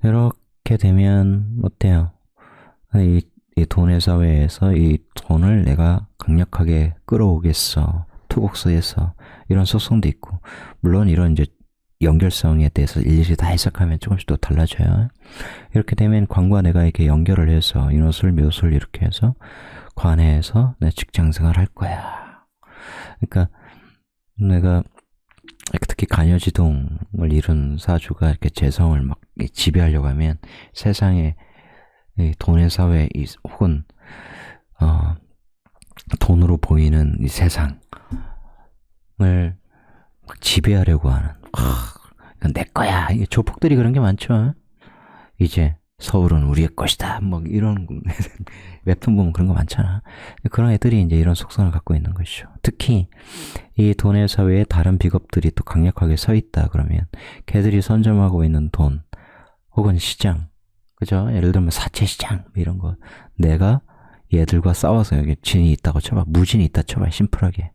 이렇게 되면 어때요? 이 돈의 사회에서 이 돈을 내가 강력하게 끌어오겠어. 투곡서에서 이런 속성도 있고 물론 이런 이제 연결성에 대해서 일일이 다 해석하면 조금씩 또 달라져요. 이렇게 되면 관과 내가 이렇게 연결을 해서 인호술, 묘술 이렇게 해서 관해에서 내 직장생활 할 거야. 그러니까 내가 특히 간여지동을 이룬 사주가 이렇게 재성을 막 지배하려고 하면 세상에 돈의 사회 혹은 돈으로 보이는 이 세상을 지배하려고 하는 이건 내 거야. 이게 조폭들이 그런 게 많죠. 이제 서울은 우리의 것이다. 뭐 이런 웹툰 보면 그런 거 많잖아. 그런 애들이 이제 이런 속성을 갖고 있는 것이죠. 특히 이 돈의 사회에 다른 비겁들이 또 강력하게 서 있다 그러면 걔들이 선점하고 있는 돈 혹은 시장, 그죠? 예를 들면 사채 시장 이런 거 내가 얘들과 싸워서 여기 진이 있다고 쳐봐, 무진이 있다 쳐봐, 심플하게.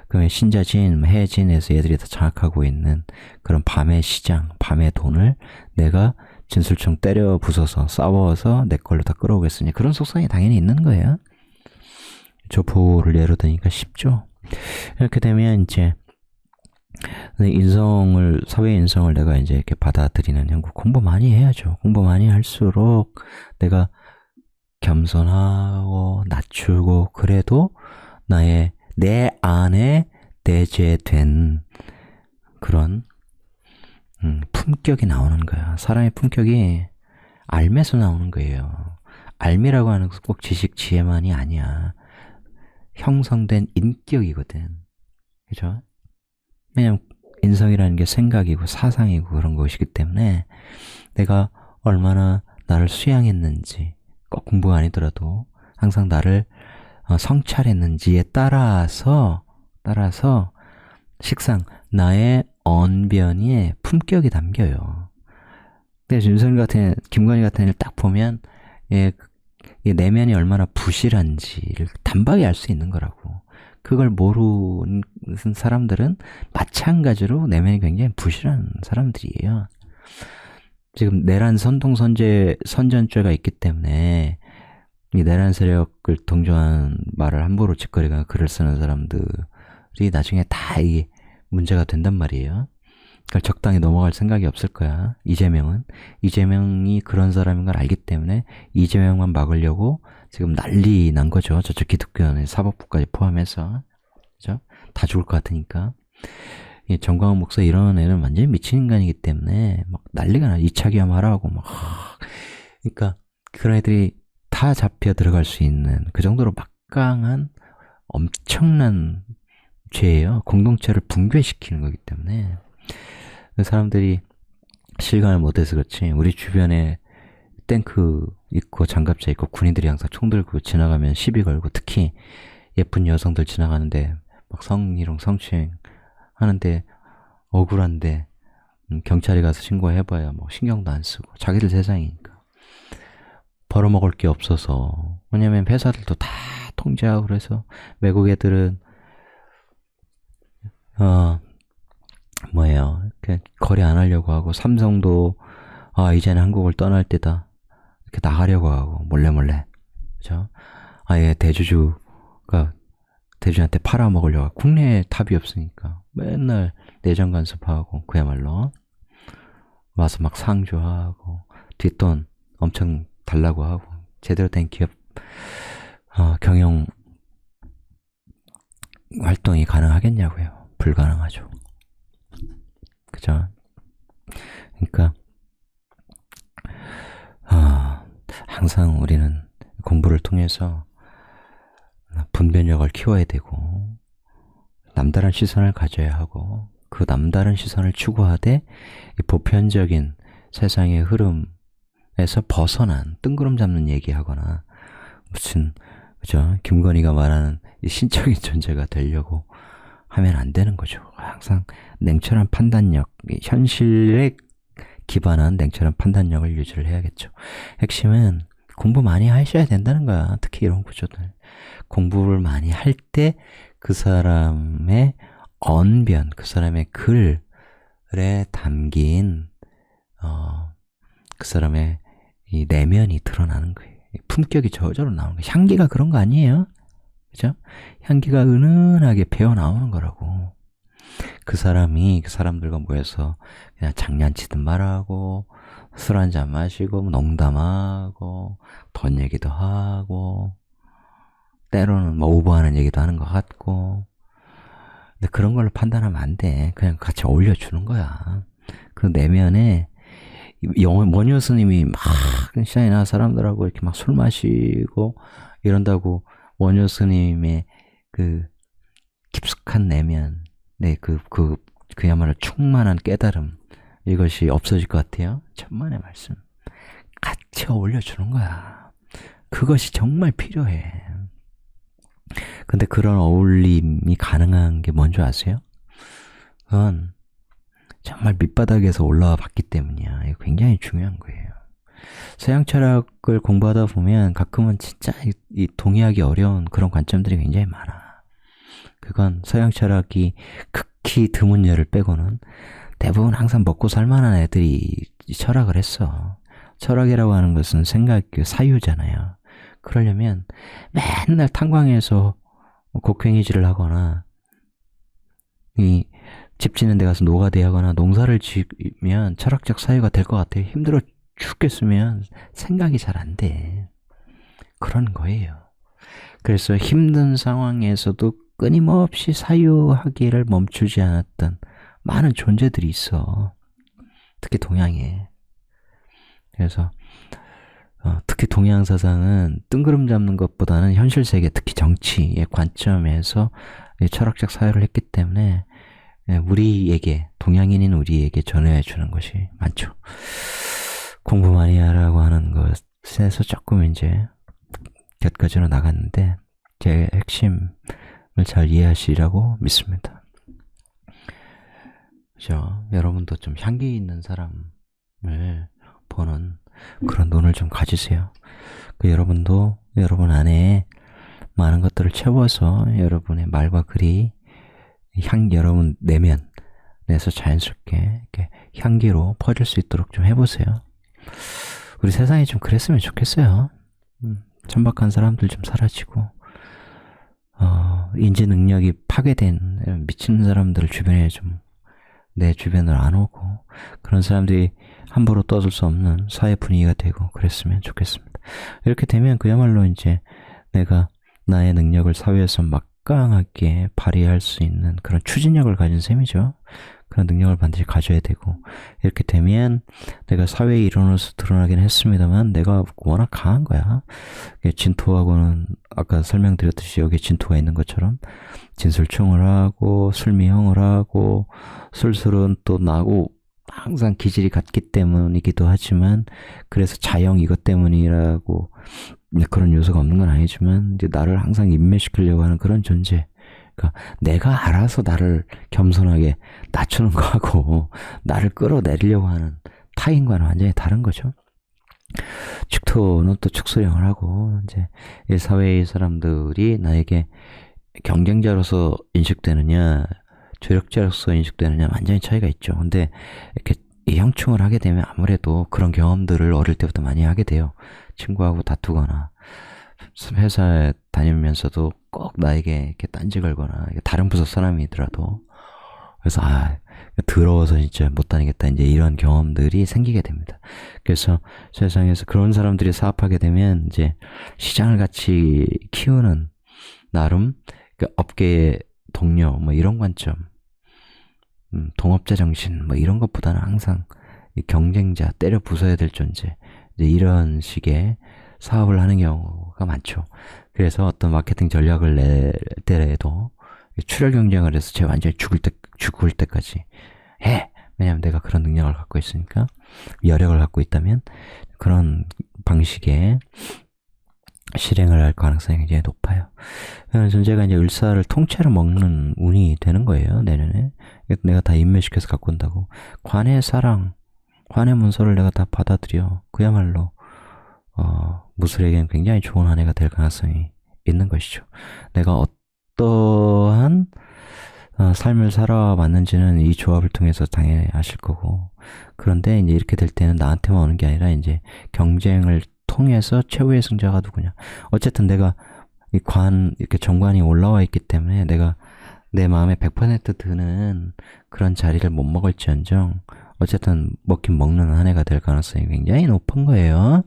그러면 신자진, 해진에서 얘들이 다 장악하고 있는 그런 밤의 시장, 밤의 돈을 내가 진술총 때려 부숴서 싸워서 내 걸로 다 끌어오겠으니 그런 속성이 당연히 있는 거예요. 조포를 예로 드니까 쉽죠. 이렇게 되면 이제 인성을, 사회 인성을 내가 이제 이렇게 받아들이는 형국 공부 많이 해야죠. 공부 많이 할수록 내가 겸손하고 낮추고 그래도 내 안에 내재된 그런 품격이 나오는 거야. 사람의 품격이 알매서 나오는 거예요. 알미라고 하는 것은 꼭 지식 지혜만이 아니야. 형성된 인격이거든. 그죠? 왜냐면 인성이라는 게 생각이고 사상이고 그런 것이기 때문에 내가 얼마나 나를 수양했는지 꼭 공부가 아니더라도 항상 나를 성찰했는지에 따라서 식상 나의 언변에 품격이 담겨요. 근데 윤석열 같은 김건희 같은 애를 딱 보면 내면이 얼마나 부실한지를 단박에 알 수 있는 거라고. 그걸 모르는 사람들은 마찬가지로 내면이 굉장히 부실한 사람들이에요. 지금 내란 선전죄가 있기 때문에 이 내란 세력을 동조한 말을 함부로 짓거리거나 글을 쓰는 사람들이 나중에 다 이게 문제가 된단 말이에요. 그걸 적당히 넘어갈 생각이 없을 거야. 이재명이 그런 사람인 걸 알기 때문에 이재명만 막으려고 지금 난리 난 거죠. 저쪽 기득권의 사법부까지 포함해서. 그죠? 다 죽을 것 같으니까. 이 정광훈 목사 이런 애는 완전히 미친 인간이기 때문에 막 난리가 나. 2차 기함 하라고 막. 그러니까 그런 애들이 다 잡혀 들어갈 수 있는 그 정도로 막강한 엄청난 죄예요. 공동체를 붕괴시키는 거기 때문에. 사람들이 실감을 못해서 그렇지, 우리 주변에 탱크 있고 장갑차 있고 군인들이 항상 총 들고 지나가면 시비 걸고, 특히 예쁜 여성들 지나가는데 막 성희롱 성추행 하는데 억울한데 경찰에 가서 신고해봐야 뭐 신경도 안 쓰고, 자기들 세상이니까 벌어먹을 게 없어서. 왜냐면 회사들도 다 통제하고, 그래서 외국 애들은 거래 안 하려고 하고, 삼성도 이제는 한국을 떠날 때다 이렇게 나가려고 하고, 몰래 그죠? 아예 대주주한테 팔아먹으려고 하고, 국내에 답이 없으니까 맨날 내정 간섭하고, 그야말로 와서 막 상주하고 뒷돈 엄청 달라고 하고, 제대로 된 기업 경영 활동이 가능하겠냐고요. 불가능하죠. 그죠? 그러니까 항상 우리는 공부를 통해서 분별력을 키워야 되고, 남다른 시선을 가져야 하고, 그 남다른 시선을 추구하되 보편적인 세상의 흐름에서 벗어난 뜬구름 잡는 얘기하거나, 무슨 그죠? 김건희가 말하는 이 신적인 존재가 되려고 하면 안 되는 거죠. 항상 냉철한 판단력, 현실에 기반한 냉철한 판단력을 유지를 해야겠죠. 핵심은 공부 많이 하셔야 된다는 거야. 특히 이런 구조들. 공부를 많이 할 때 그 사람의 언변, 그 사람의 글에 담긴 그 사람의 이 내면이 드러나는 거예요. 품격이 저절로 나오는 거예요. 향기가 그런 거 아니에요? 그죠? 향기가 은은하게 배어 나오는 거라고. 그 사람이 그 사람들과 모여서 그냥 장난치듯 말하고, 술 한잔 마시고, 농담하고, 돈 얘기도 하고, 때로는 뭐 오버하는 얘기도 하는 것 같고. 근데 그런 걸로 판단하면 안 돼. 그냥 같이 어울려주는 거야. 그 내면에 원효 스님이 막 시간이나 사람들하고 이렇게 막 술 마시고 이런다고 원효 스님의 그 깊숙한 내면, 그야말로 충만한 깨달음, 이것이 없어질 것 같아요. 천만의 말씀. 같이 어울려주는 거야. 그것이 정말 필요해. 근데 그런 어울림이 가능한 게 뭔지 아세요? 그건 정말 밑바닥에서 올라와 봤기 때문이야. 이거 굉장히 중요한 거예요. 서양 철학을 공부하다 보면 가끔은 진짜 이 동의하기 어려운 그런 관점들이 굉장히 많아. 그건 서양 철학이 극히 드문 예를 빼고는 대부분 항상 먹고 살만한 애들이 철학을 했어. 철학이라고 하는 것은 사유잖아요. 그러려면 맨날 탄광에서 곡괭이질을 하거나, 이 집 짓는 데 가서 노가대 하거나 농사를 지으면 철학적 사유가 될 것 같아요. 힘들어 죽겠으면 생각이 잘 안 돼. 그런 거예요. 그래서 힘든 상황에서도 끊임없이 사유하기를 멈추지 않았던 많은 존재들이 있어. 특히 동양에. 그래서 특히 동양 사상은 뜬구름 잡는 것보다는 현실 세계, 특히 정치의 관점에서 철학적 사유를 했기 때문에 우리에게, 동양인인 우리에게 전해 주는 것이 많죠. 공부 많이 하라고 하는 것에서 조금 이제 곁가지로 나갔는데, 제 핵심을 잘 이해하시리라고 믿습니다. 그죠? 여러분도 좀 향기 있는 사람을 보는 그런 눈을 좀 가지세요. 여러분도 여러분 안에 많은 것들을 채워서 여러분의 말과 글이 여러분 내면에서 자연스럽게 이렇게 향기로 퍼질 수 있도록 좀 해보세요. 우리 세상이 좀 그랬으면 좋겠어요. 천박한 사람들 좀 사라지고, 인지 능력이 파괴된 미치는 사람들을 주변에 좀 내 주변으로 안 오고, 그런 사람들이 함부로 떠들 수 없는 사회 분위기가 되고 그랬으면 좋겠습니다. 이렇게 되면 그야말로 이제 내가 나의 능력을 사회에서 막강하게 발휘할 수 있는 그런 추진력을 가진 셈이죠. 그런 능력을 반드시 가져야 되고, 이렇게 되면 내가 사회의 일원으로서 드러나긴 했습니다만 내가 워낙 강한 거야. 진토하고는 아까 설명드렸듯이 여기에 진토가 있는 것처럼 진술충을 하고 술미형을 하고 술술은 또 나고 항상 기질이 같기 때문이기도 하지만, 그래서 자영 이것 때문이라고 그런 요소가 없는 건 아니지만 이제 나를 항상 인매시키려고 하는 그런 존재. 그러니까 내가 알아서 나를 겸손하게 낮추는 거하고 나를 끌어내리려고 하는 타인과는 완전히 다른 거죠. 축토는 또 축소령을 하고, 이제 이 사회의 사람들이 나에게 경쟁자로서 인식되느냐 조력자로서 인식되느냐 완전히 차이가 있죠. 근데 이렇게 이 형충을 하게 되면 아무래도 그런 경험들을 어릴 때부터 많이 하게 돼요. 친구하고 다투거나 회사에 다니면서도 꼭 나에게 이렇게 딴지 걸거나 다른 부서 사람이더라도, 그래서 더러워서 진짜 못 다니겠다, 이제 이런 경험들이 생기게 됩니다. 그래서 세상에서 그런 사람들이 사업하게 되면 이제 시장을 같이 키우는 나름 그 업계의 동료 뭐 이런 관점, 동업자 정신 뭐 이런 것보다는 항상 이 경쟁자, 때려 부숴야 될 존재, 이제 이런 식의 사업을 하는 경우가 많죠. 그래서 어떤 마케팅 전략을 낼 때에도 출혈 경쟁을 해서 쟤 완전히 죽을 때까지 해. 왜냐면 내가 그런 능력을 갖고 있으니까, 여력을 갖고 있다면 그런 방식의 실행을 할 가능성이 굉장히 높아요. 그런 존재가 이제 을사를 통째로 먹는 운이 되는 거예요, 내년에. 내가 다 인멸시켜서 갖고 온다고. 관의 사랑, 관의 문서를 내가 다 받아들여. 그야말로 무술에겐 굉장히 좋은 한 해가 될 가능성이 있는 것이죠. 내가 어떠한 삶을 살아왔는지는 이 조합을 통해서 당연히 아실 거고, 그런데 이제 이렇게 될 때는 나한테만 오는 게 아니라 이제 경쟁을 통해서 최후의 승자가 누구냐. 어쨌든 내가 이렇게 정관이 올라와 있기 때문에 내가 내 마음에 100% 드는 그런 자리를 못 먹을지언정 어쨌든 먹긴 먹는 한 해가 될 가능성이 굉장히 높은 거예요.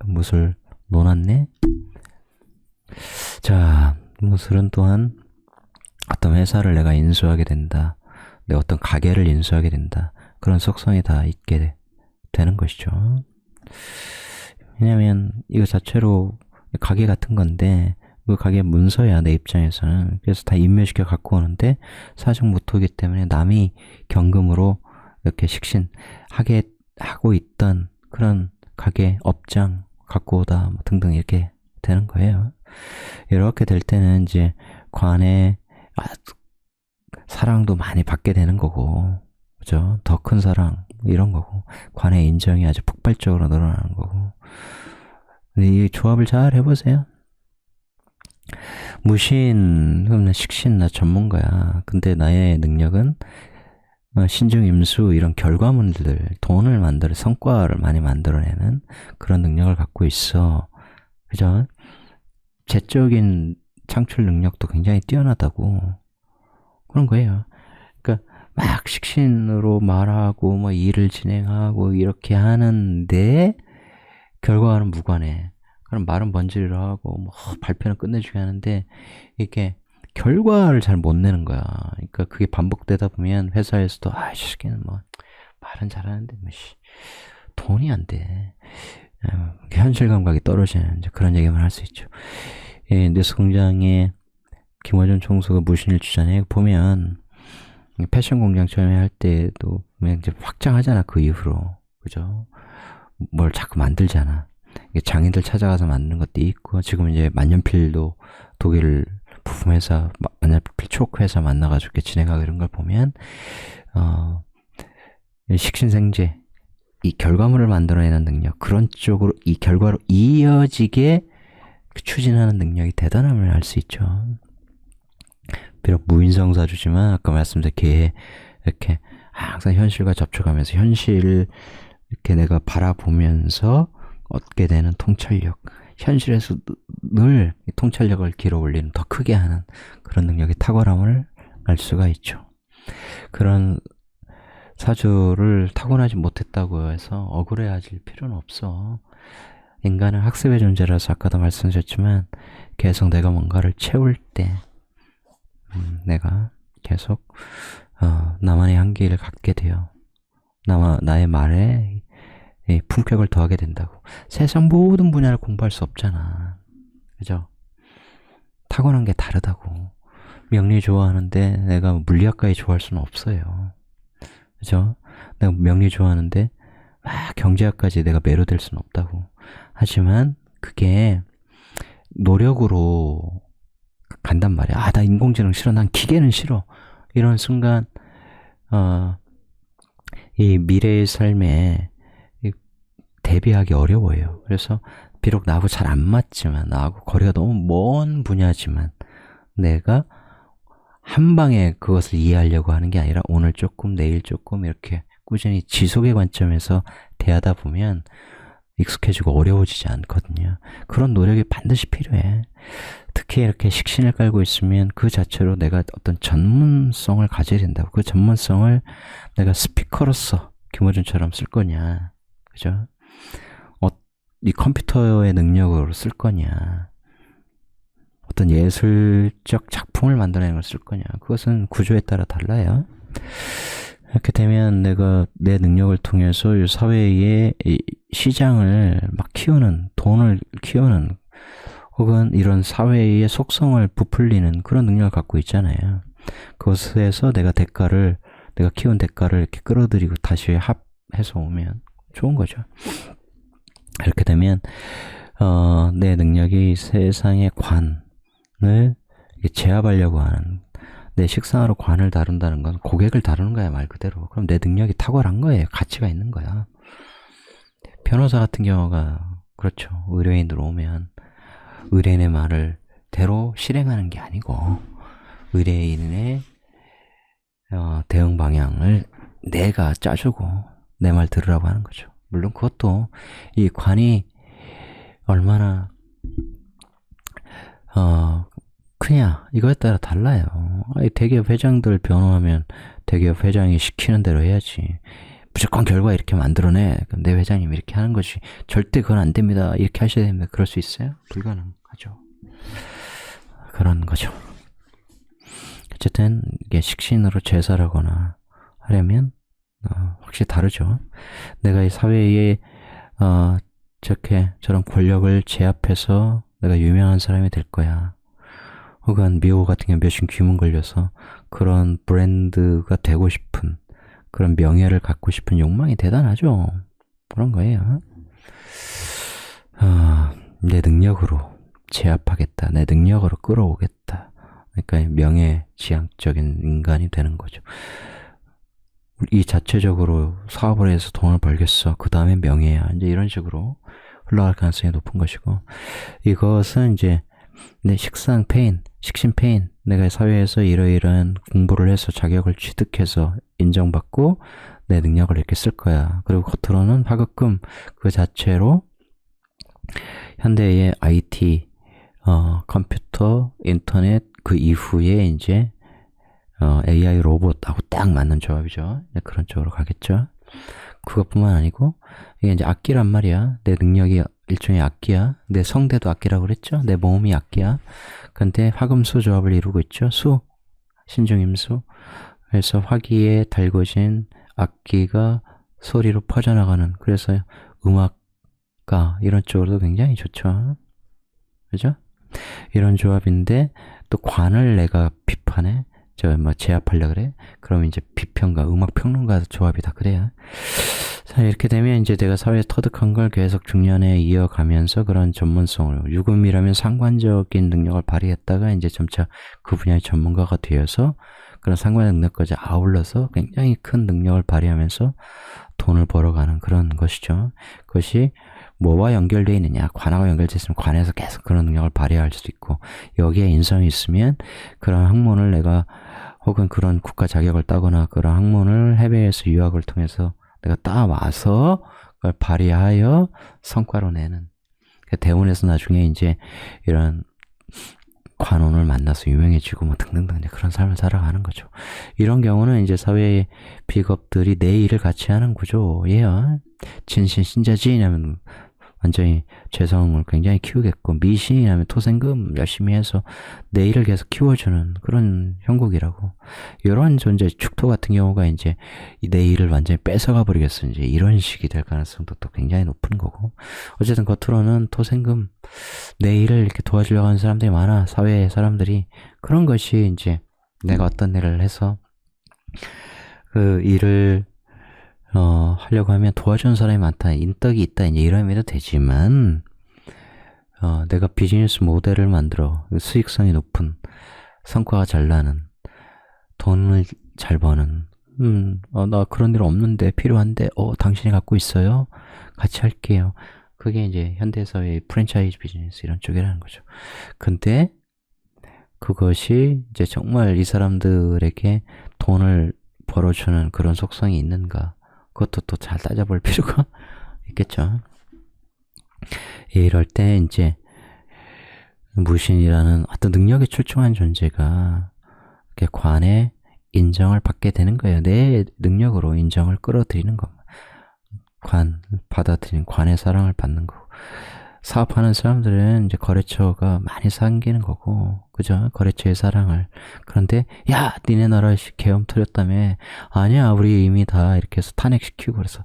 무술 논았네? 자, 무술은 또한 어떤 회사를 내가 인수하게 된다, 내 어떤 가게를 인수하게 된다, 그런 속성이 다 있게 되는 것이죠. 왜냐면 이거 자체로 가게 같은 건데 그 가게 문서야, 내 입장에서는. 그래서 다 인멸시켜 갖고 오는데 사정 못하기 때문에 남이 경금으로 이렇게 식신하게 하고 있던 그런 가게 업장 갖고 오다 뭐 등등 이렇게 되는 거예요. 이렇게 될 때는 이제 관의 사랑도 많이 받게 되는 거고, 그죠? 더 큰 사랑 이런 거고, 관의 인정이 아주 폭발적으로 늘어나는 거고. 근데 이 조합을 잘 해보세요. 무신, 그럼 식신, 나 전문가야. 근데 나의 능력은 신중, 임수 이런 결과물들, 돈을 만들어 성과를 많이 만들어내는 그런 능력을 갖고 있어. 그죠? 재적인 창출 능력도 굉장히 뛰어나다고. 그런 거예요. 그러니까 막 식신으로 말하고 뭐 일을 진행하고 이렇게 하는데 결과와는 무관해. 그럼 말은 번지르르 하고 뭐 발표는 끝내주게 하는데 이렇게 결과를 잘 못 내는 거야. 그러니까 그게 반복되다 보면 회사에서도 이 새끼는 뭐 말은 잘하는데 뭐 돈이 안 돼. 현실 감각이 떨어지는 이제 그런 얘기만 할 수 있죠. 예, 뉴스 공장에 김어준 총수가 무신일 주잖아요. 보면 패션 공장 처음에 할 때도 이제 확장하잖아. 그 이후로, 그죠? 뭘 자꾸 만들잖아. 장인들 찾아가서 만드는 것도 있고, 지금 이제 만년필도 독일 부품 회사, 만년필 촉 회사 만나가지고 이렇게 진행하고 이런 걸 보면 식신생재, 이 결과물을 만들어내는 능력, 그런 쪽으로 이 결과로 이어지게 추진하는 능력이 대단함을 알 수 있죠. 비록 무인성사주지만 아까 말씀드린 게 이렇게 항상 현실과 접촉하면서 현실을 이렇게 내가 바라보면서 얻게 되는 통찰력, 현실에서 늘 통찰력을 길어 올리는, 더 크게 하는 그런 능력의 탁월함을 알 수가 있죠. 그런 사주를 타고나지 못했다고 해서 억울해하실 필요는 없어. 인간은 학습의 존재라서 아까도 말씀드렸지만 계속 내가 뭔가를 채울 때 내가 계속 나만의 한계를 갖게 돼요. 나의 말에 품격을 더하게 된다고. 세상 모든 분야를 공부할 수 없잖아. 그죠? 타고난 게 다르다고. 명리 좋아하는데 내가 물리학까지 좋아할 수는 없어요. 그죠? 내가 명리 좋아하는데 경제학까지 내가 매료될 수는 없다고. 하지만 그게 노력으로 간단 말이야. 나 인공지능 싫어. 난 기계는 싫어. 이런 순간 이 미래의 삶에 대비하기 어려워요. 그래서 비록 나하고 잘 안 맞지만, 나하고 거리가 너무 먼 분야지만 내가 한 방에 그것을 이해하려고 하는 게 아니라 오늘 조금 내일 조금 이렇게 꾸준히 지속의 관점에서 대하다 보면 익숙해지고 어려워지지 않거든요. 그런 노력이 반드시 필요해. 특히 이렇게 식신을 깔고 있으면 그 자체로 내가 어떤 전문성을 가져야 된다고. 그 전문성을 내가 스피커로서 김호준처럼 쓸 거냐, 그죠? 이 컴퓨터의 능력으로 쓸 거냐, 어떤 예술적 작품을 만들어내는 걸 쓸 거냐, 그것은 구조에 따라 달라요. 이렇게 되면 내가 내 능력을 통해서 이 사회의 시장을 막 키우는, 돈을 키우는, 혹은 이런 사회의 속성을 부풀리는 그런 능력을 갖고 있잖아요. 그것에서 내가 키운 대가를 이렇게 끌어들이고 다시 합해서 오면 좋은 거죠. 이렇게 되면 내 능력이 세상의 관을 제압하려고 하는, 내 식상으로 관을 다룬다는 건 고객을 다루는 거야, 말 그대로. 그럼 내 능력이 탁월한 거예요. 가치가 있는 거야. 변호사 같은 경우가 그렇죠. 의뢰인으로 오면 의뢰인의 말을 대로 실행하는 게 아니고 의뢰인의 대응 방향을 내가 짜주고 내 말 들으라고 하는 거죠. 물론 그것도 이 관이 얼마나 크냐 이거에 따라 달라요. 대기업 회장들 변호하면 대기업 회장이 시키는 대로 해야지. 무조건 결과 이렇게 만들어내. 내 회장님 이렇게 하는 것이 절대 그건 안 됩니다. 이렇게 하셔야 됩니다. 그럴 수 있어요? 불가능하죠. 그런 거죠. 어쨌든 이게 식신으로 제사라거나 하려면 확실히 다르죠. 내가 이 사회에 저런 권력을 제압해서 내가 유명한 사람이 될 거야. 혹은 미호 같은 경우 몇십 귀문 걸려서 그런 브랜드가 되고 싶은, 그런 명예를 갖고 싶은 욕망이 대단하죠. 그런 거예요. 내 능력으로 제압하겠다. 내 능력으로 끌어오겠다. 그러니까 명예지향적인 인간이 되는 거죠. 이 자체적으로 사업을 해서 돈을 벌겠어. 그 다음에 명예야. 이제 이런 식으로 흘러갈 가능성이 높은 것이고, 이것은 이제 내 식신 페인, 내가 사회에서 이러이러한 공부를 해서 자격을 취득해서 인정받고 내 능력을 이렇게 쓸 거야. 그리고 겉으로는 하급금 그 자체로 현대의 IT, 컴퓨터, 인터넷 그 이후에 이제 AI 로봇하고 딱 맞는 조합이죠. 그런 쪽으로 가겠죠. 그것뿐만 아니고 이게 이제 악기란 말이야. 내 능력이 일종의 악기야. 내 성대도 악기라고 그랬죠. 내 몸이 악기야. 근데 화금수 조합을 이루고 있죠. 수, 신중임수. 그래서 화기에 달궈진 악기가 소리로 퍼져나가는, 그래서 음악가 이런 쪽으로도 굉장히 좋죠. 그죠? 이런 조합인데 또 관을 내가 비판해. 제압하려고 그래? 그럼 이제 비평가, 음악평론가 조합이다. 그래요. 자, 이렇게 되면 이제 내가 사회에 터득한 걸 계속 중년에 이어가면서 그런 전문성을, 유금이라면 상관적인 능력을 발휘했다가 이제 점차 그 분야의 전문가가 되어서 그런 상관적 능력까지 아울러서 굉장히 큰 능력을 발휘하면서 돈을 벌어가는 그런 것이죠. 그것이 뭐와 연결되어 있느냐? 관하고 연결되어 있으면 관에서 계속 그런 능력을 발휘할 수도 있고, 여기에 인성이 있으면 그런 학문을 내가, 혹은 그런 국가 자격을 따거나 그런 학문을 해외에서 유학을 통해서 내가 따와서 그걸 발휘하여 성과로 내는, 대원에서 나중에 이제 이런 관원을 만나서 유명해지고 뭐 등등등 그런 삶을 살아가는 거죠. 이런 경우는 이제 사회의 비겁들이 내 일을 같이 하는 구조예요. 진신 신자지냐면 완전히 재성을 굉장히 키우겠고, 미신이라면 토생금 열심히 해서 내일을 계속 키워주는 그런 형국이라고. 이런 존재, 축토 같은 경우가 이제 이 내일을 완전히 뺏어가 버리겠어. 이제 이런 식이 될 가능성도 또 굉장히 높은 거고. 어쨌든 겉으로는 토생금, 내일을 이렇게 도와주려고 하는 사람들이 많아. 사회의 사람들이. 그런 것이 이제 내가 어떤 일을 해서 그 일을 하려고 하면 도와주는 사람이 많다, 인덕이 있다, 이제 이런 의미도 되지만, 내가 비즈니스 모델을 만들어 수익성이 높은, 성과가 잘 나는, 돈을 잘 버는, 나 그런 일 없는데 필요한데, 당신이 갖고 있어요? 같이 할게요. 그게 이제 현대사회의 프랜차이즈 비즈니스 이런 쪽이라는 거죠. 근데 그것이 이제 정말 이 사람들에게 돈을 벌어주는 그런 속성이 있는가? 그것도 또 잘 따져볼 필요가 있겠죠. 이럴 때 이제 무신이라는 어떤 능력이 출중한 존재가 이렇게 관의 인정을 받게 되는 거예요. 내 능력으로 인정을 끌어들이는 겁니다. 받아들이는 관의 사랑을 받는 거고. 사업하는 사람들은 이제 거래처가 많이 생기는 거고, 그죠? 거래처의 사랑을. 그런데, 야, 니네 나라 계엄 터졌다며. 아니야, 우리 이미 다 이렇게 해서 탄핵시키고 그래서.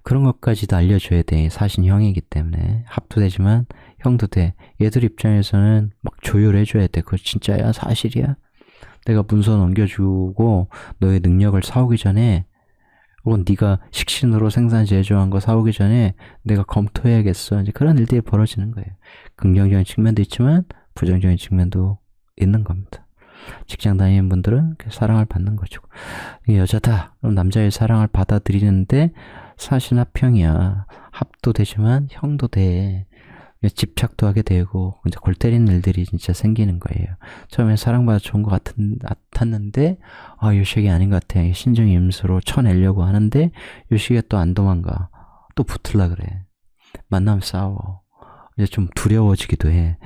그런 것까지도 알려줘야 돼. 사신 형이기 때문에. 합도 되지만, 형도 돼. 얘들 입장에서는 막 조율해줘야 돼. 그거 진짜야? 사실이야? 내가 문서 넘겨주고, 너의 능력을 사오기 전에, 혹은 네가 식신으로 생산 제조한 거 사오기 전에 내가 검토해야겠어. 이제 그런 일들이 벌어지는 거예요. 긍정적인 측면도 있지만 부정적인 측면도 있는 겁니다. 직장 다니는 분들은 사랑을 받는 거죠. 여자다. 그럼 남자의 사랑을 받아들이는데 사신합형이야. 합도 되지만 형도 돼. 집착도 하게 되고 이제 골 때리는 일들이 진짜 생기는 거예요. 처음에 사랑받아 좋은 것 같았는데 요식이 아닌 것 같아. 신중히 임수로 쳐내려고 하는데 요식이 또 안 도망가. 또 붙을라 그래. 만나면 싸워. 이제 좀 두려워지기도 해.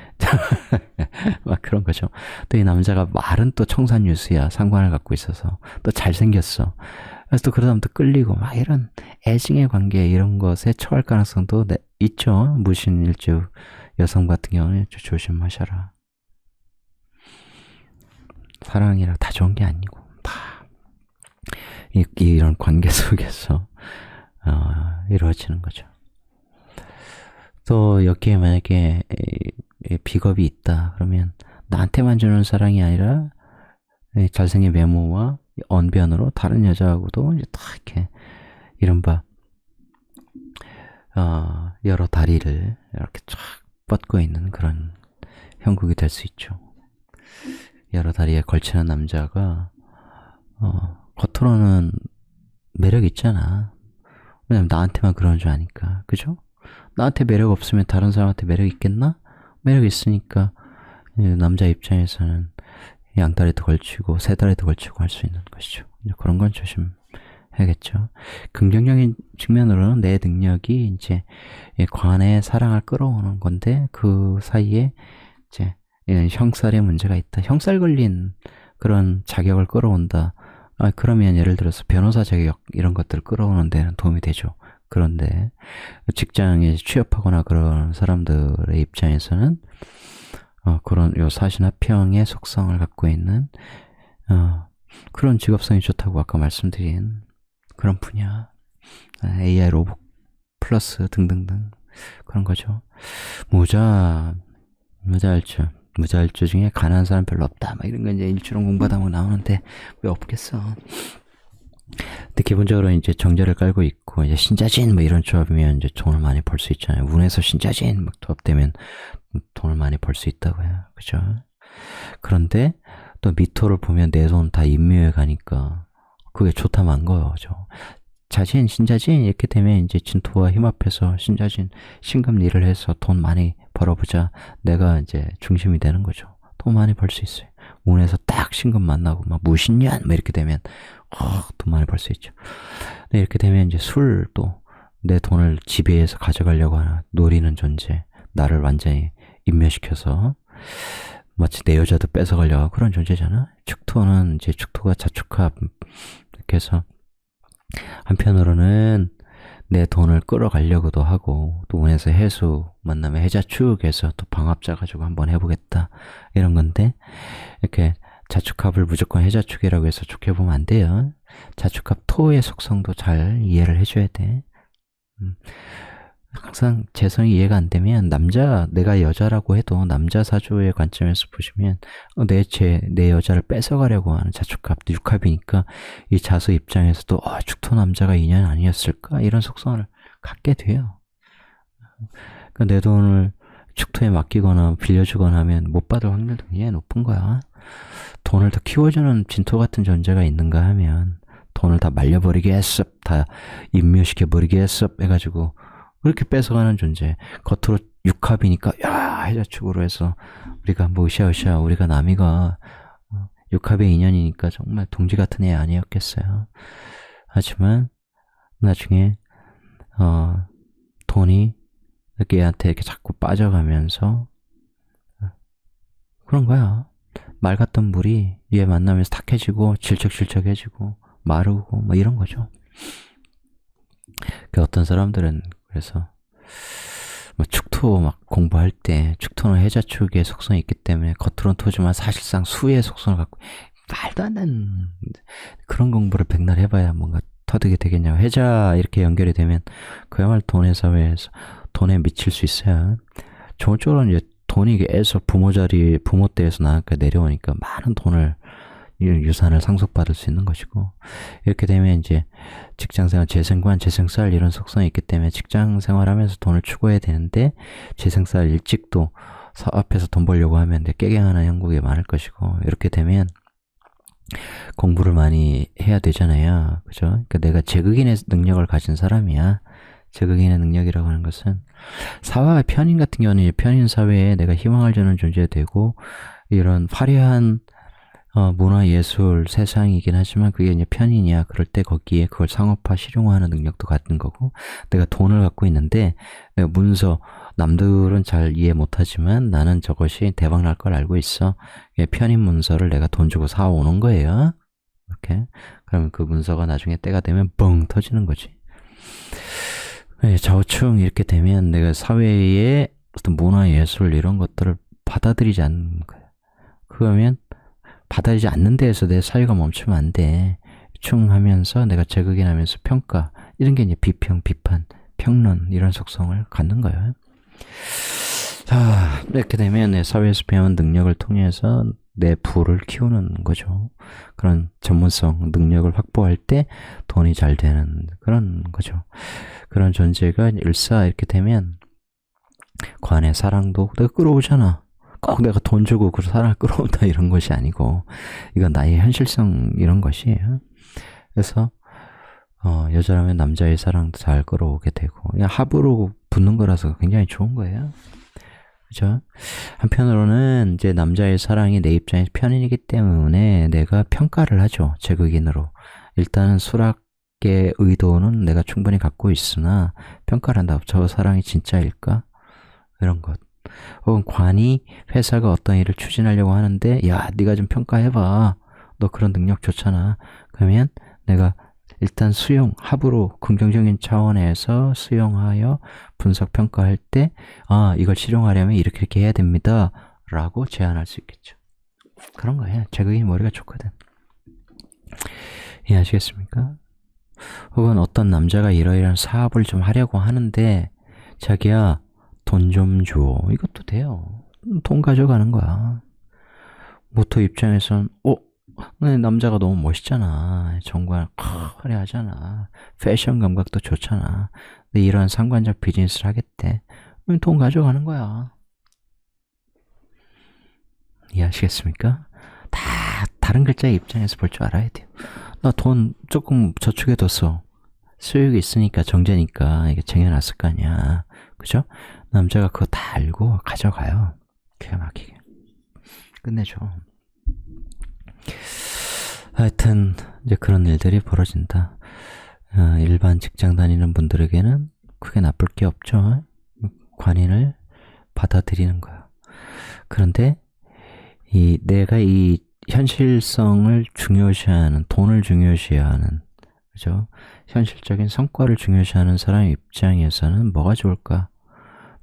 막 그런 거죠. 또 이 남자가 말은 또 청산유수야. 상관을 갖고 있어서. 또 잘생겼어. 그래서 또 그러다 보면 또 끌리고 막 이런 애증의 관계 이런 것에 처할 가능성도 있죠. 무신일주 여성 같은 경우는 조심하셔라. 사랑이라 다 좋은 게 아니고 다 이런 관계 속에서 이루어지는 거죠. 또 여기에 만약에 비겁이 있다 그러면 나한테만 주는 사랑이 아니라 잘생긴 외모와 언변으로 다른 여자하고도 이제 다 이렇게 이른바 여러 다리를 이렇게 쫙 뻗고 있는 그런 형국이 될 수 있죠. 여러 다리에 걸치는 남자가 겉으로는 매력 있잖아. 왜냐면 나한테만 그런 줄 아니까. 그죠? 나한테 매력 없으면 다른 사람한테 매력 있겠나? 매력 있으니까 남자 입장에서는 양다리도 걸치고 세 다리도 걸치고 할 수 있는 것이죠. 그런 건 조심해야겠죠. 긍정적인 측면으로는 내 능력이 이제 관의 사랑을 끌어오는 건데 그 사이에 이제 형살의 문제가 있다. 형살 걸린 그런 자격을 끌어온다. 그러면 예를 들어서 변호사 자격 이런 것들을 끌어오는 데는 도움이 되죠. 그런데 직장에 취업하거나 그런 사람들의 입장에서는 그런 요 사신합형의 속성을 갖고 있는 그런 직업성이 좋다고 아까 말씀드린 그런 분야, AI 로봇 플러스 등등등 그런 거죠. 무자일주 중에 가난한 사람 별로 없다. 막 이런 거 이제 일주론 공부하다 보면 나오는데 왜 없겠어? 근데 기본적으로 이제 정제를 깔고 있고 이제 신자진 뭐 이런 조합이면 이제 돈을 많이 벌 수 있잖아요. 운에서 신자진 막 조합되면 돈을 많이 벌 수 있다고요. 그죠? 그런데 또 미토를 보면 내 돈 다 인묘에 가니까 그게 좋다면 안 거죠. 자진, 신자진 이렇게 되면 이제 진토와 힘합해서 신자진, 신금 일을 해서 돈 많이 벌어보자. 내가 이제 중심이 되는 거죠. 돈 많이 벌 수 있어요. 운에서 딱 신금 만나고 막 무신년 뭐 이렇게 되면 돈 많이 벌 수 있죠. 근데 이렇게 되면 이제 술도 내 돈을 지배해서 가져가려고 하는 노리는 존재, 나를 완전히 인멸시켜서 마치 내 여자도 뺏어가려고 하고 그런 존재잖아. 축토는 이제 축토가 자축합 이렇게 해서 한편으로는 내 돈을 끌어가려고도 하고, 또 운에서 해수 만나면 해자축에서 또 방합자 가지고 한번 해보겠다 이런 건데, 이렇게 자축합을 무조건 해자축이라고 해서 좋게 보면 안 돼요. 자축합 토의 속성도 잘 이해를 해줘야 돼. 항상 재성이 이해가 안 되면 내가 여자라고 해도 남자 사주의 관점에서 보시면 내 여자를 뺏어가려고 하는 자축합, 육합이니까 이 자수 입장에서도 축토 남자가 인연 아니었을까 이런 속성을 갖게 돼요. 그러니까 내 돈을 축토에 맡기거나 빌려주거나 하면 못 받을 확률도 굉장히 높은 거야. 돈을 더 키워주는 진토 같은 존재가 있는가 하면 돈을 다 말려버리겠어, 다 임묘시켜버리겠어 해가지고 그렇게 뺏어가는 존재. 겉으로 육합이니까 해자축으로 해서 우리가 뭐 으쌰으쌰 우리가 남이가 육합의 인연이니까 정말 동지 같은 애 아니었겠어요. 하지만 나중에 돈이 이렇게 얘한테 이렇게 자꾸 빠져가면서 그런 거야. 말 같던 물이 얘 만나면서 탁해지고 질척질척해지고 마르고 뭐 이런 거죠. 그 어떤 사람들은 그래서 뭐 축토 막 공부할 때 축토는 해자축의 속성이 있기 때문에 겉으로는 토지만 사실상 수의 속성을 갖고 말도 안 되는 그런 공부를 백날 해봐야 뭔가 터득이 되겠냐고. 해자 이렇게 연결이 되면 그야말로 돈의 사회에서 돈에 미칠 수 있어요. 저쪽으로는 이제 돈이 애서 부모 때에서 나니까 내려오니까 많은 돈을 유산을 상속받을 수 있는 것이고, 이렇게 되면 이제 직장생활, 재생관, 재생살 이런 속성이 있기 때문에 직장생활하면서 돈을 추구해야 되는데 재생살 일찍 또 사업해서 돈 벌려고 하면 깨갱하는 형국이 많을 것이고, 이렇게 되면 공부를 많이 해야 되잖아요. 그죠? 그러니까 내가 제극인의 능력을 가진 사람이야. 제극인의 능력이라고 하는 것은 사회와 편인 같은 경우는 편인 사회에 내가 희망을 주는 존재가 되고, 이런 화려한 문화, 예술, 세상이긴 하지만 그게 이제 편인이야. 그럴 때 거기에 그걸 상업화, 실용화하는 능력도 갖는 거고, 내가 돈을 갖고 있는데, 내가 문서, 남들은 잘 이해 못하지만 나는 저것이 대박 날 걸 알고 있어. 편인 문서를 내가 돈 주고 사오는 거예요. 이렇게. 그러면 그 문서가 나중에 때가 되면 뻥 터지는 거지. 좌우충 이렇게 되면 내가 사회의 어떤 문화, 예술 이런 것들을 받아들이지 않는 거야. 그러면 받아들이지 않는 데에서 내 사유가 멈추면 안 돼. 충하면서 내가 재극인하면서 평가 이런 게 이제 비평, 비판, 평론 이런 속성을 갖는 거예요. 자, 이렇게 되면 내 사회에서 배운 능력을 통해서 내 부를 키우는 거죠. 그런 전문성, 능력을 확보할 때 돈이 잘 되는 그런 거죠. 그런 존재가 일사 이렇게 되면 관의 사랑도 내가 끌어오잖아. 꼭 내가 돈 주고 그 사랑을 끌어온다 이런 것이 아니고, 이건 나의 현실성 이런 것이에요. 그래서 여자라면 남자의 사랑도 잘 끌어오게 되고, 그냥 합으로 붙는 거라서 굉장히 좋은 거예요. 그죠? 한편으로는 이제 남자의 사랑이 내 입장에서 편인이기 때문에 내가 평가를 하죠. 제극인으로. 일단은 수락의 의도는 내가 충분히 갖고 있으나 평가를 한다. 저 사랑이 진짜일까? 이런 것. 혹은 관이 회사가 어떤 일을 추진하려고 하는데, 야, 네가 좀 평가해봐. 너 그런 능력 좋잖아. 그러면 내가 일단 합으로 긍정적인 차원에서 수용하여 분석 평가할 때, 이걸 실용하려면 이렇게 해야 됩니다. 라고 제안할 수 있겠죠. 그런 거예요. 제극인 머리가 좋거든. 이해하시겠습니까? 혹은 어떤 남자가 이러이러한 사업을 좀 하려고 하는데, 자기야, 돈 좀 줘. 이것도 돼요. 돈 가져가는 거야. 모토 입장에선, 남자가 너무 멋있잖아. 정말 화려하잖아. 패션 감각도 좋잖아. 근데 이런 상관적 비즈니스를 하겠대. 돈 가져가는 거야. 이해하시겠습니까? 다른 글자의 입장에서 볼 줄 알아야 돼요. 나 돈 조금 저축해뒀어. 수익이 있으니까, 정제니까 이게 쟁여놨을 거 아니야. 그죠? 남자가 그거 다 알고 가져가요. 기가 막히게. 끝내줘. 하여튼 이제 그런 일들이 벌어진다. 일반 직장 다니는 분들에게는 크게 나쁠 게 없죠. 관인을 받아들이는 거야. 그런데 내가 이 현실성을 중요시하는, 돈을 중요시하는, 그죠? 현실적인 성과를 중요시하는 사람 입장에서는 뭐가 좋을까?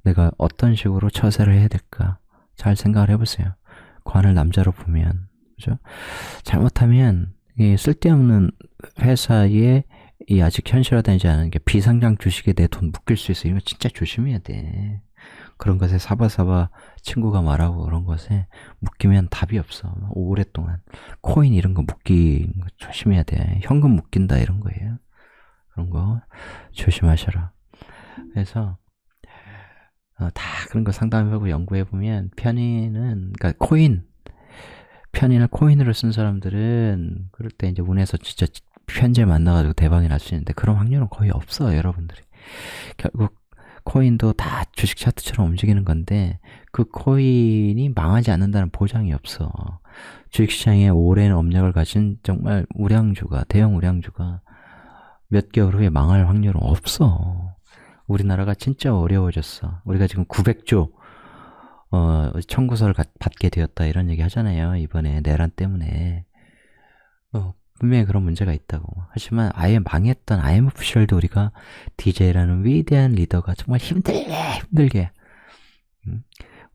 내가 어떤 식으로 처세를 해야 될까? 잘 생각을 해보세요. 관을 남자로 보면, 그죠? 잘못하면, 이 쓸데없는 회사에 이 아직 현실화되지 않은 게 비상장 주식에 내 돈 묶일 수 있어. 이거 진짜 조심해야 돼. 그런 것에 사바사바 친구가 말하고 그런 것에 묶이면 답이 없어. 오랫동안. 코인 이런 거 묶기 조심해야 돼. 현금 묶인다 이런 거예요. 그런 거 조심하셔라. 그래서 다 그런 거 상담해보고 연구해보면 편의는, 그러니까 편의를 코인으로 쓴 사람들은 그럴 때 이제 운에서 진짜 편제 만나가지고 대박이 날 수 있는데 그런 확률은 거의 없어요, 여러분들이. 결국 코인도 다 주식 차트처럼 움직이는 건데 그 코인이 망하지 않는다는 보장이 없어. 주식시장에 오랜 업력을 가진 정말 대형 우량주가 몇 개월 후에 망할 확률은 없어. 우리나라가 진짜 어려워졌어. 우리가 지금 900조 청구서를 받게 되었다 이런 얘기 하잖아요. 이번에 내란 때문에. 분명히 그런 문제가 있다고. 하지만 아예 망했던 IMF 시절도 우리가 DJ라는 위대한 리더가 정말 힘들게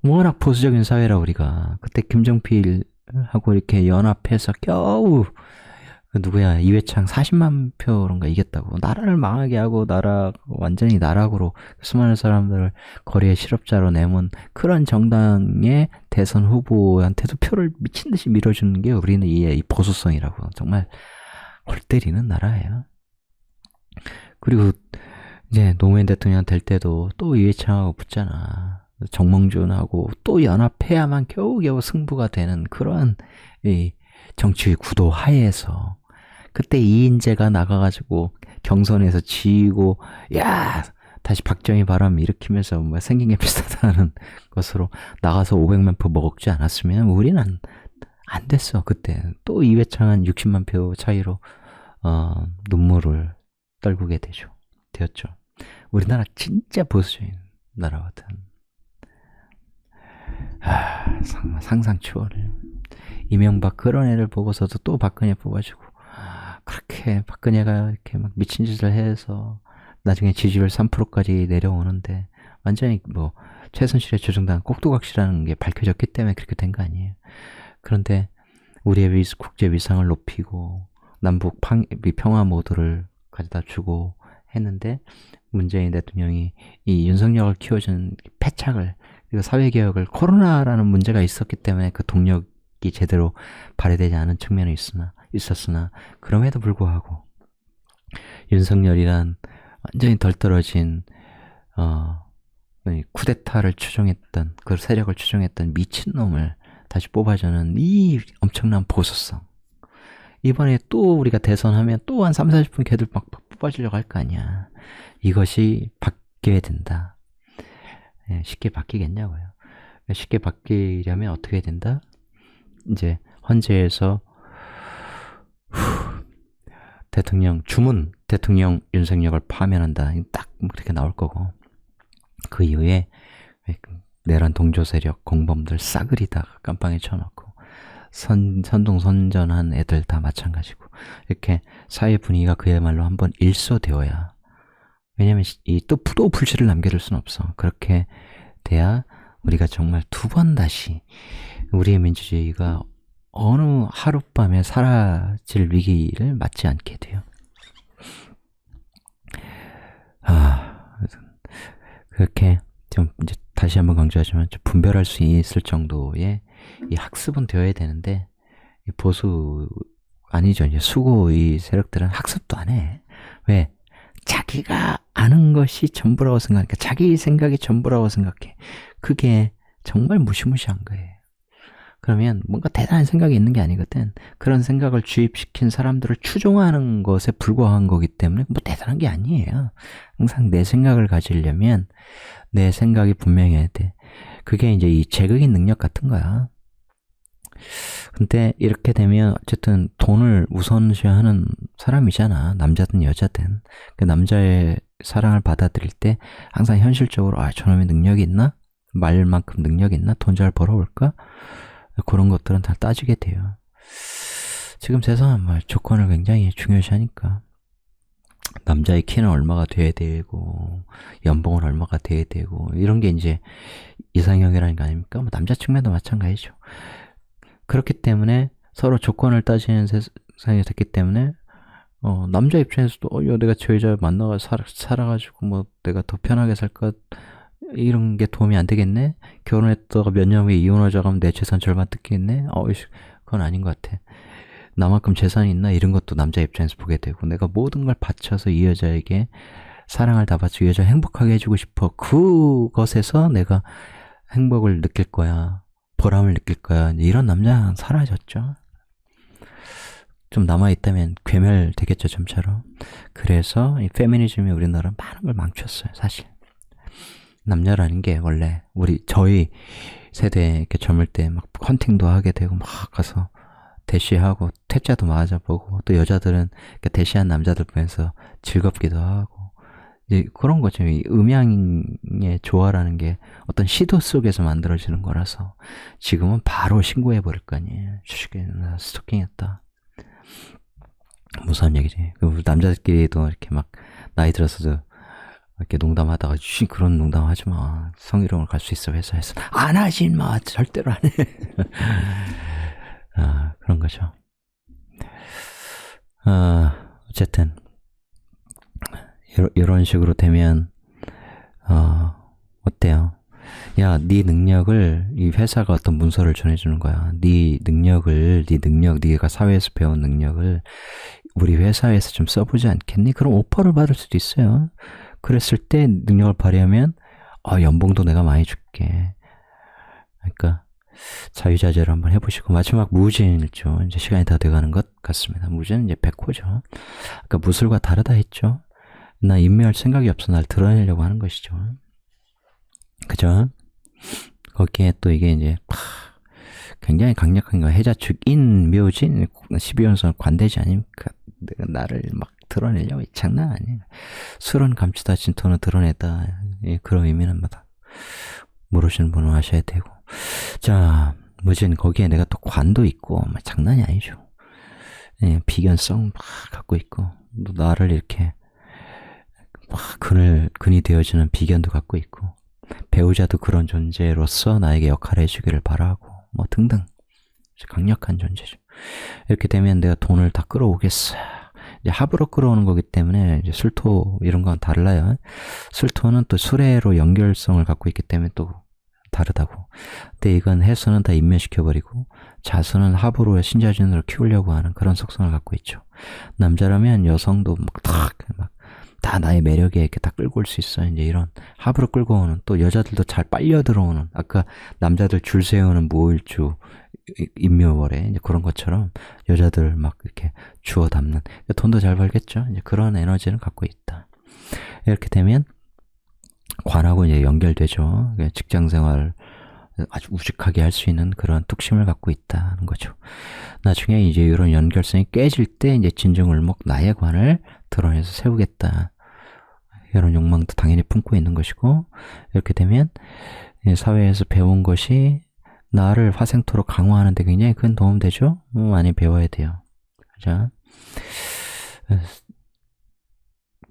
워낙 보수적인 사회라 우리가 그때 김정필하고 이렇게 연합해서 겨우 누구야 이회창 40만 표론가 이겼다고. 나라를 망하게 하고 완전히 나락으로 수많은 사람들을 거리에 실업자로 내몬 그런 정당의 대선 후보한테도 표를 미친 듯이 밀어주는 게 우리는 이 보수성이라고. 정말 골 때리는 나라예요. 그리고 이제 노무현 대통령 될 때도 또 이회창하고 붙잖아. 정몽준하고 또 연합해야만 겨우겨우 승부가 되는 그런 이 정치 구도 하에서 그때 이인재가 나가가지고 경선에서 지고 야 다시 박정희 바람 일으키면서 뭐 생긴 게 비슷하다는 것으로 나가서 500만 표 먹지 않았으면 우리는 안 됐어. 그때 또 이회창은 60만 표 차이로 눈물을 떨구게 되었죠. 우리나라 진짜 보수적인 나라거든. 상상 초월해. 이명박 그런 애를 보고서도 또 박근혜 뽑아주고 그렇게 박근혜가 이렇게 막 미친 짓을 해서 나중에 지지율 3%까지 내려오는데 완전히 뭐 최순실의 조정당 꼭두각시라는 게 밝혀졌기 때문에 그렇게 된 거 아니에요. 그런데 우리의 국제 위상을 높이고 남북 평화 모드를 가져다 주고 했는데 문재인 대통령이 이 윤석열을 키워준 패착을 그리고 사회개혁을 코로나라는 문제가 있었기 때문에 그 동력이 제대로 발휘되지 않은 측면이 있었으나 그럼에도 불구하고 윤석열이란 완전히 덜 떨어진 쿠데타를 추종했던 그 세력을 추종했던 미친놈을 다시 뽑아주는 이 엄청난 보수성. 이번에 또 우리가 대선하면 또 한 30-40분 걔들 막 뽑아주려고 할 거 아니야. 이것이 바뀌어야 된다. 쉽게 바뀌겠냐고요. 쉽게 바뀌려면 어떻게 해야 된다? 이제 헌재에서 대통령 윤석열을 파면한다. 딱 그렇게 나올 거고 그 이후에 내란 동조 세력 공범들 싸그리 다 깜빵에 쳐놓고 선동선전한 애들 다 마찬가지고 이렇게 사회 분위기가 그야말로 한번 일소되어야. 왜냐면 또 불씨를 남겨둘 수는 없어. 그렇게 돼야 우리가 정말 두 번 다시 우리의 민주주의가 어느 하룻밤에 사라질 위기를 맞지 않게 돼요. 그렇게 좀 이제 다시 한번 강조하지만 좀 분별할 수 있을 정도의 이 학습은 되어야 되는데 이 보수 아니죠. 이제 수고의 세력들은 학습도 안 해. 왜? 자기가 아는 것이 전부라고 생각하니까 자기 생각이 전부라고 생각해. 그게 정말 무시무시한 거예요. 그러면 뭔가 대단한 생각이 있는 게 아니거든. 그런 생각을 주입시킨 사람들을 추종하는 것에 불과한 거기 때문에 뭐 대단한 게 아니에요. 항상 내 생각을 가지려면 내 생각이 분명해야 돼. 그게 이제 이 제극인 능력 같은 거야. 근데 이렇게 되면 어쨌든 돈을 우선시하는 사람이잖아. 남자든 여자든. 그 남자의 사랑을 받아들일 때 항상 현실적으로 저놈이 능력이 있나? 말만큼 능력이 있나? 돈 잘 벌어올까? 그런 것들은 다 따지게 돼요. 지금 세상은 조건을 굉장히 중요시하니까 남자의 키는 얼마가 돼야 되고, 연봉은 얼마가 돼야 되고, 이런 게 이제 이상형이라는 거 아닙니까? 뭐 남자 측면도 마찬가지죠. 그렇기 때문에 서로 조건을 따지는 세상이 됐기 때문에, 남자 입장에서도, 내가 저 여자 만나가 살아가지고, 뭐, 내가 더 편하게 살 것, 이런 게 도움이 안 되겠네? 결혼했다가 몇 년 후에 이혼하자고 하면 내 재산 절반 뜯기겠네? 그건 아닌 것 같아. 나만큼 재산이 있나? 이런 것도 남자 입장에서 보게 되고, 내가 모든 걸 바쳐서 이 여자에게 사랑을 다 바쳐 이 여자 행복하게 해주고 싶어. 그것에서 내가 행복을 느낄 거야. 보람을 느낄 거야. 이런 남자는 사라졌죠. 좀 남아있다면 괴멸되겠죠, 점차로. 그래서 이 페미니즘이 우리나라 많은 걸 망쳤어요, 사실. 남자라는 게 원래 저희 세대 이렇게 젊을 때 막 헌팅도 하게 되고 막 가서 대시하고 퇴짜도 맞아보고 또 여자들은 대시한 남자들 보면서 즐겁기도 하고 이제 그런 거죠. 이 음양의 조화라는 게 어떤 시도 속에서 만들어지는 거라서 지금은 바로 신고해 버릴 거 아니에요. 주식에 나 스토킹했다. 무서운 얘기지. 남자들끼리도 이렇게 막 나이 들어서도 이렇게 농담하다가 그런 농담 하지 마. 성희롱을 갈 수 있어 회사에서. 안 하지 마. 절대로 안 해. 그런 거죠. 어쨌든 이런 식으로 되면 어때요? 야, 네 능력을 이 회사가 어떤 문서를 전해주는 거야. 네 능력, 네가 사회에서 배운 능력을 우리 회사에서 좀 써보지 않겠니? 그럼 오퍼를 받을 수도 있어요. 그랬을 때 능력을 발휘하면 연봉도 내가 많이 줄게. 그러니까 자유자재로 한번 해보시고 마지막 무진일죠. 이제 시간이 다 돼가는 것 같습니다. 무진은 이제 백호죠. 아까 무술과 다르다 했죠. 나 인멸할 생각이 없어. 날 드러내려고 하는 것이죠. 그죠? 거기에 또 이게 이제 굉장히 강력한 거 해자축인 묘진 12연선 관대지 아닙니까? 내가 나를 막 드러내려고 장난 아니에요. 술은 감추다 진토는 드러내다. 그런 의미는 막 모르시는 분은 아셔야 되고. 자, 무진 거기에 내가 또 관도 있고 장난이 아니죠. 비견성 막 갖고 있고 또 나를 이렇게 막 근이 되어주는 비견도 갖고 있고 배우자도 그런 존재로서 나에게 역할을 해주기를 바라고 뭐 등등 강력한 존재죠. 이렇게 되면 내가 돈을 다 끌어오겠어. 이제 합으로 끌어오는 거기 때문에 이제 술토 이런 건 달라요. 술토는 또 수레로 연결성을 갖고 있기 때문에 또 다르다고. 근데 이건 해수는 다 인면시켜버리고 자수는 합으로 신자진으로 키우려고 하는 그런 속성을 갖고 있죠. 남자라면 여성도 다 나의 매력에 이렇게 다 끌고 올 수 있어. 이제 이런 합으로 끌고 오는 또 여자들도 잘 빨려 들어오는 아까 남자들 줄 세우는 무일주 인묘월에 이제 그런 것처럼 여자들 막 이렇게 주워 담는 돈도 잘 벌겠죠. 이제 그런 에너지를 갖고 있다. 이렇게 되면 관하고 이제 연결되죠. 직장 생활 아주 우직하게 할 수 있는 그런 뚝심을 갖고 있다는 거죠. 나중에 이제 이런 연결성이 깨질 때 이제 진정을목 나의 관을 드러내서 세우겠다. 이런 욕망도 당연히 품고 있는 것이고 이렇게 되면 사회에서 배운 것이 나를 화생토로 강화하는 데 굉장히 큰 도움되죠. 많이 배워야 돼요. 그죠?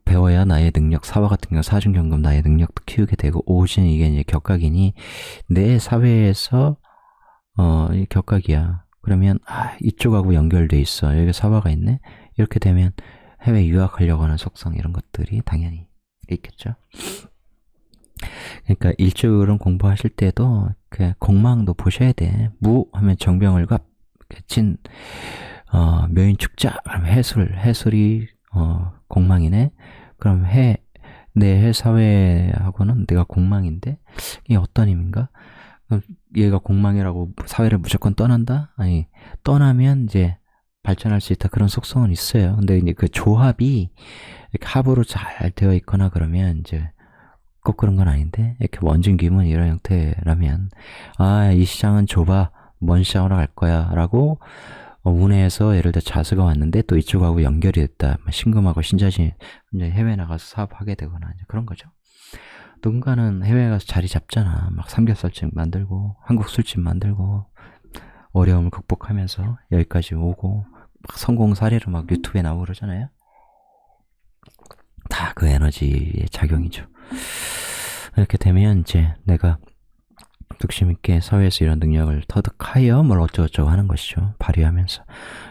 배워야 나의 능력, 사와 같은 경우 사중경금 나의 능력도 키우게 되고 오진 이게 이제 격각이니 내 사회에서 격각이야. 그러면 이쪽하고 연결돼 있어. 여기 사화가 있네. 이렇게 되면 해외 유학하려고 하는 속성 이런 것들이 당연히 있겠죠. 그러니까 일주일은 공부하실 때도 그 공망도 보셔야 돼. 무 하면 정병을갑, 진 묘인축자 그럼 해술이 공망이네. 그럼 내 해사회하고는 내가 공망인데 이게 어떤 의미인가? 얘가 공망이라고 사회를 무조건 떠난다? 아니 떠나면 이제 발전할 수 있다 그런 속성은 있어요. 근데 이제 그 조합이 이렇게 합으로 잘 되어 있거나 그러면 이제 꼭 그런 건 아닌데 이렇게 원진기문 이런 형태라면 이 시장은 좁아 먼 시장으로 갈 거야 라고 운해에서 예를 들어 자수가 왔는데 또 이쪽하고 연결이 됐다. 신금하고 신자신 이제 해외 나가서 사업하게 되거나 이제 그런 거죠. 누군가는 해외에 가서 자리 잡잖아. 막 삼겹살집 만들고 한국 술집 만들고 어려움을 극복하면서 여기까지 오고 막 성공 사례로 막 유튜브에 나오고 그러잖아요. 다 그 에너지의 작용이죠. 이렇게 되면 이제 내가 뚝심 있게 사회에서 이런 능력을 터득하여 뭘 어쩌고저쩌고 하는 것이죠. 발휘하면서.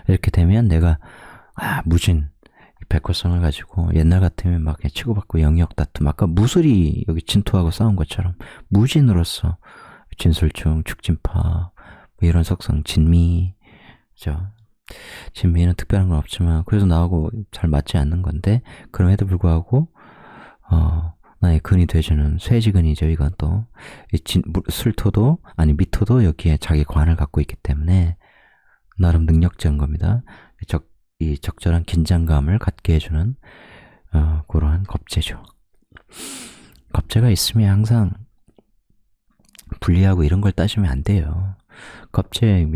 이렇게 되면 내가 무진 백호성을 가지고 옛날 같으면 막 그냥 치고받고 영역 다툼, 아까 무술이 여기 진토하고 싸운 것처럼 무진으로서 진술중, 축진파 뭐 이런 속성, 진미, 그죠? 진미는 특별한 건 없지만 그래서 나하고 잘 맞지 않는 건데 그럼에도 불구하고 나의 근이 되주는 쇠지근이죠. 이건 또 술토도 아니 미토도 여기에 자기 관을 갖고 있기 때문에 나름 능력자인 겁니다. 이 적절한 긴장감을 갖게 해주는 그러한 겁재죠. 겁재가 있으면 항상 불리하고 이런 걸 따지면 안 돼요. 겁재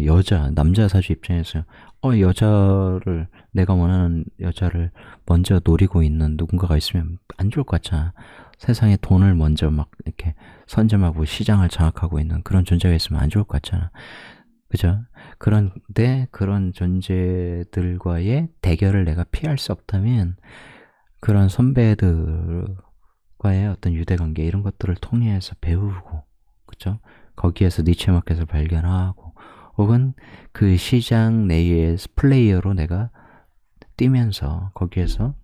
남자 사주 입장에서 여자를 내가 원하는 여자를 먼저 노리고 있는 누군가가 있으면 안 좋을 것 같잖아. 세상에 돈을 먼저 막 이렇게 선점하고 시장을 장악하고 있는 그런 존재가 있으면 안 좋을 것 같잖아. 그죠? 그런데 그런 존재들과의 대결을 내가 피할 수 없다면 그런 선배들과의 어떤 유대관계 이런 것들을 통해서 배우고, 그죠? 거기에서 니체 마켓을 발견하고 혹은 그 시장 내의 플레이어로 내가 뛰면서 거기에서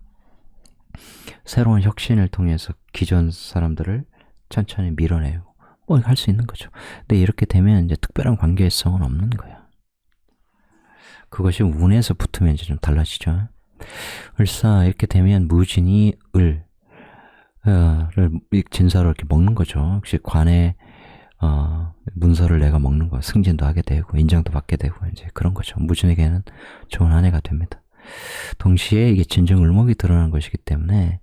새로운 혁신을 통해서 기존 사람들을 천천히 밀어내고 할 수 있는 거죠. 근데 이렇게 되면 이제 특별한 관계성은 없는 거야. 그것이 운에서 붙으면 이제 좀 달라지죠. 을사 이렇게 되면 무진이 을을 진사로 이렇게 먹는 거죠. 혹시 관의 문서를 내가 먹는 거, 승진도 하게 되고 인정도 받게 되고 이제 그런 거죠. 무진에게는 좋은 한 해가 됩니다. 동시에 이게 진정 을목이 드러나는 것이기 때문에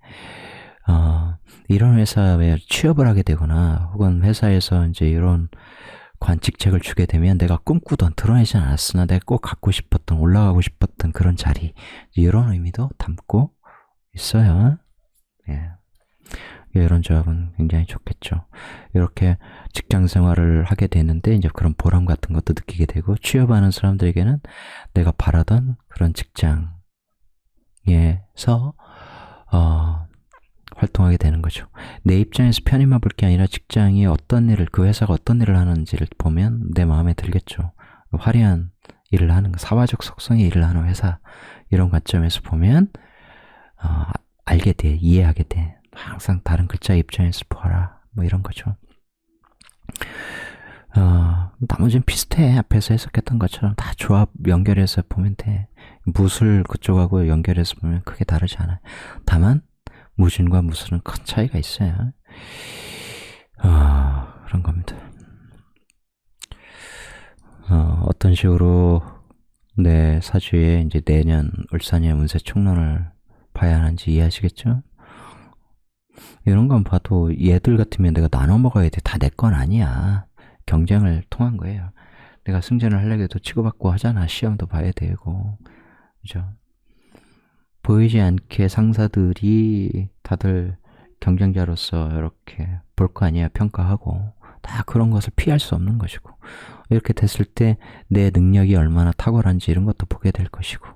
이런 회사에 취업을 하게 되거나 혹은 회사에서 이제 이런 관직책을 주게 되면 내가 꿈꾸던 드러내지 않았으나 내가 꼭 갖고 싶었던 올라가고 싶었던 그런 자리 이런 의미도 담고 있어요. 예. 이런 조합은 굉장히 좋겠죠. 이렇게 직장 생활을 하게 되는데 이제 그런 보람 같은 것도 느끼게 되고 취업하는 사람들에게는 내가 바라던 그런 직장에서 활동하게 되는 거죠. 내 입장에서 편의만 볼 게 아니라 직장이 어떤 일을, 그 회사가 어떤 일을 하는지를 보면 내 마음에 들겠죠. 화려한 일을 하는, 사회적 속성의 일을 하는 회사, 이런 관점에서 보면, 알게 돼, 이해하게 돼. 항상 다른 글자 입장에서 보아라. 뭐 이런 거죠. 나머지는 비슷해. 앞에서 해석했던 것처럼 다 조합 연결해서 보면 돼. 무술 그쪽하고 연결해서 보면 크게 다르지 않아요. 다만, 무진과 무술은 큰 차이가 있어요. 그런 겁니다. 어떤 식으로 내 사주에 이제 내년 을사년 운세 총론을 봐야 하는지 이해하시겠죠? 이런 건 봐도 얘들 같으면 내가 나눠 먹어야 돼. 다 내 건 아니야. 경쟁을 통한 거예요. 내가 승진을 하려고 해도 치고받고 하잖아. 시험도 봐야 되고. 그죠? 보이지 않게 상사들이 다들 경쟁자로서 이렇게 볼 거 아니야. 평가하고. 다 그런 것을 피할 수 없는 것이고. 이렇게 됐을 때 내 능력이 얼마나 탁월한지 이런 것도 보게 될 것이고.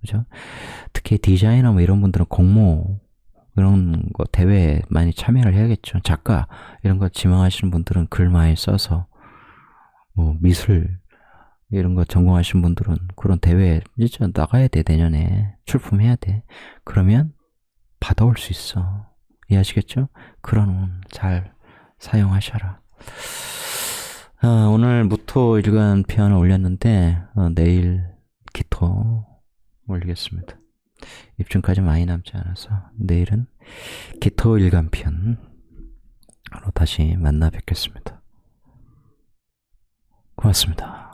그죠? 특히 디자이너 뭐 이런 분들은 공모 이런 거 대회에 많이 참여를 해야겠죠. 작가 이런 거 지망하시는 분들은 글 많이 써서 뭐 미술 이런 거 전공하신 분들은 그런 대회에 진짜 나가야 돼. 내년에 출품해야 돼. 그러면 받아올 수 있어. 이해하시겠죠? 그런 운 잘 사용하셔라. 오늘 무토 일간 편을 올렸는데 내일 기토 올리겠습니다. 입춘까지 많이 남지 않아서 내일은 기토 일간 편으로 다시 만나 뵙겠습니다. 고맙습니다.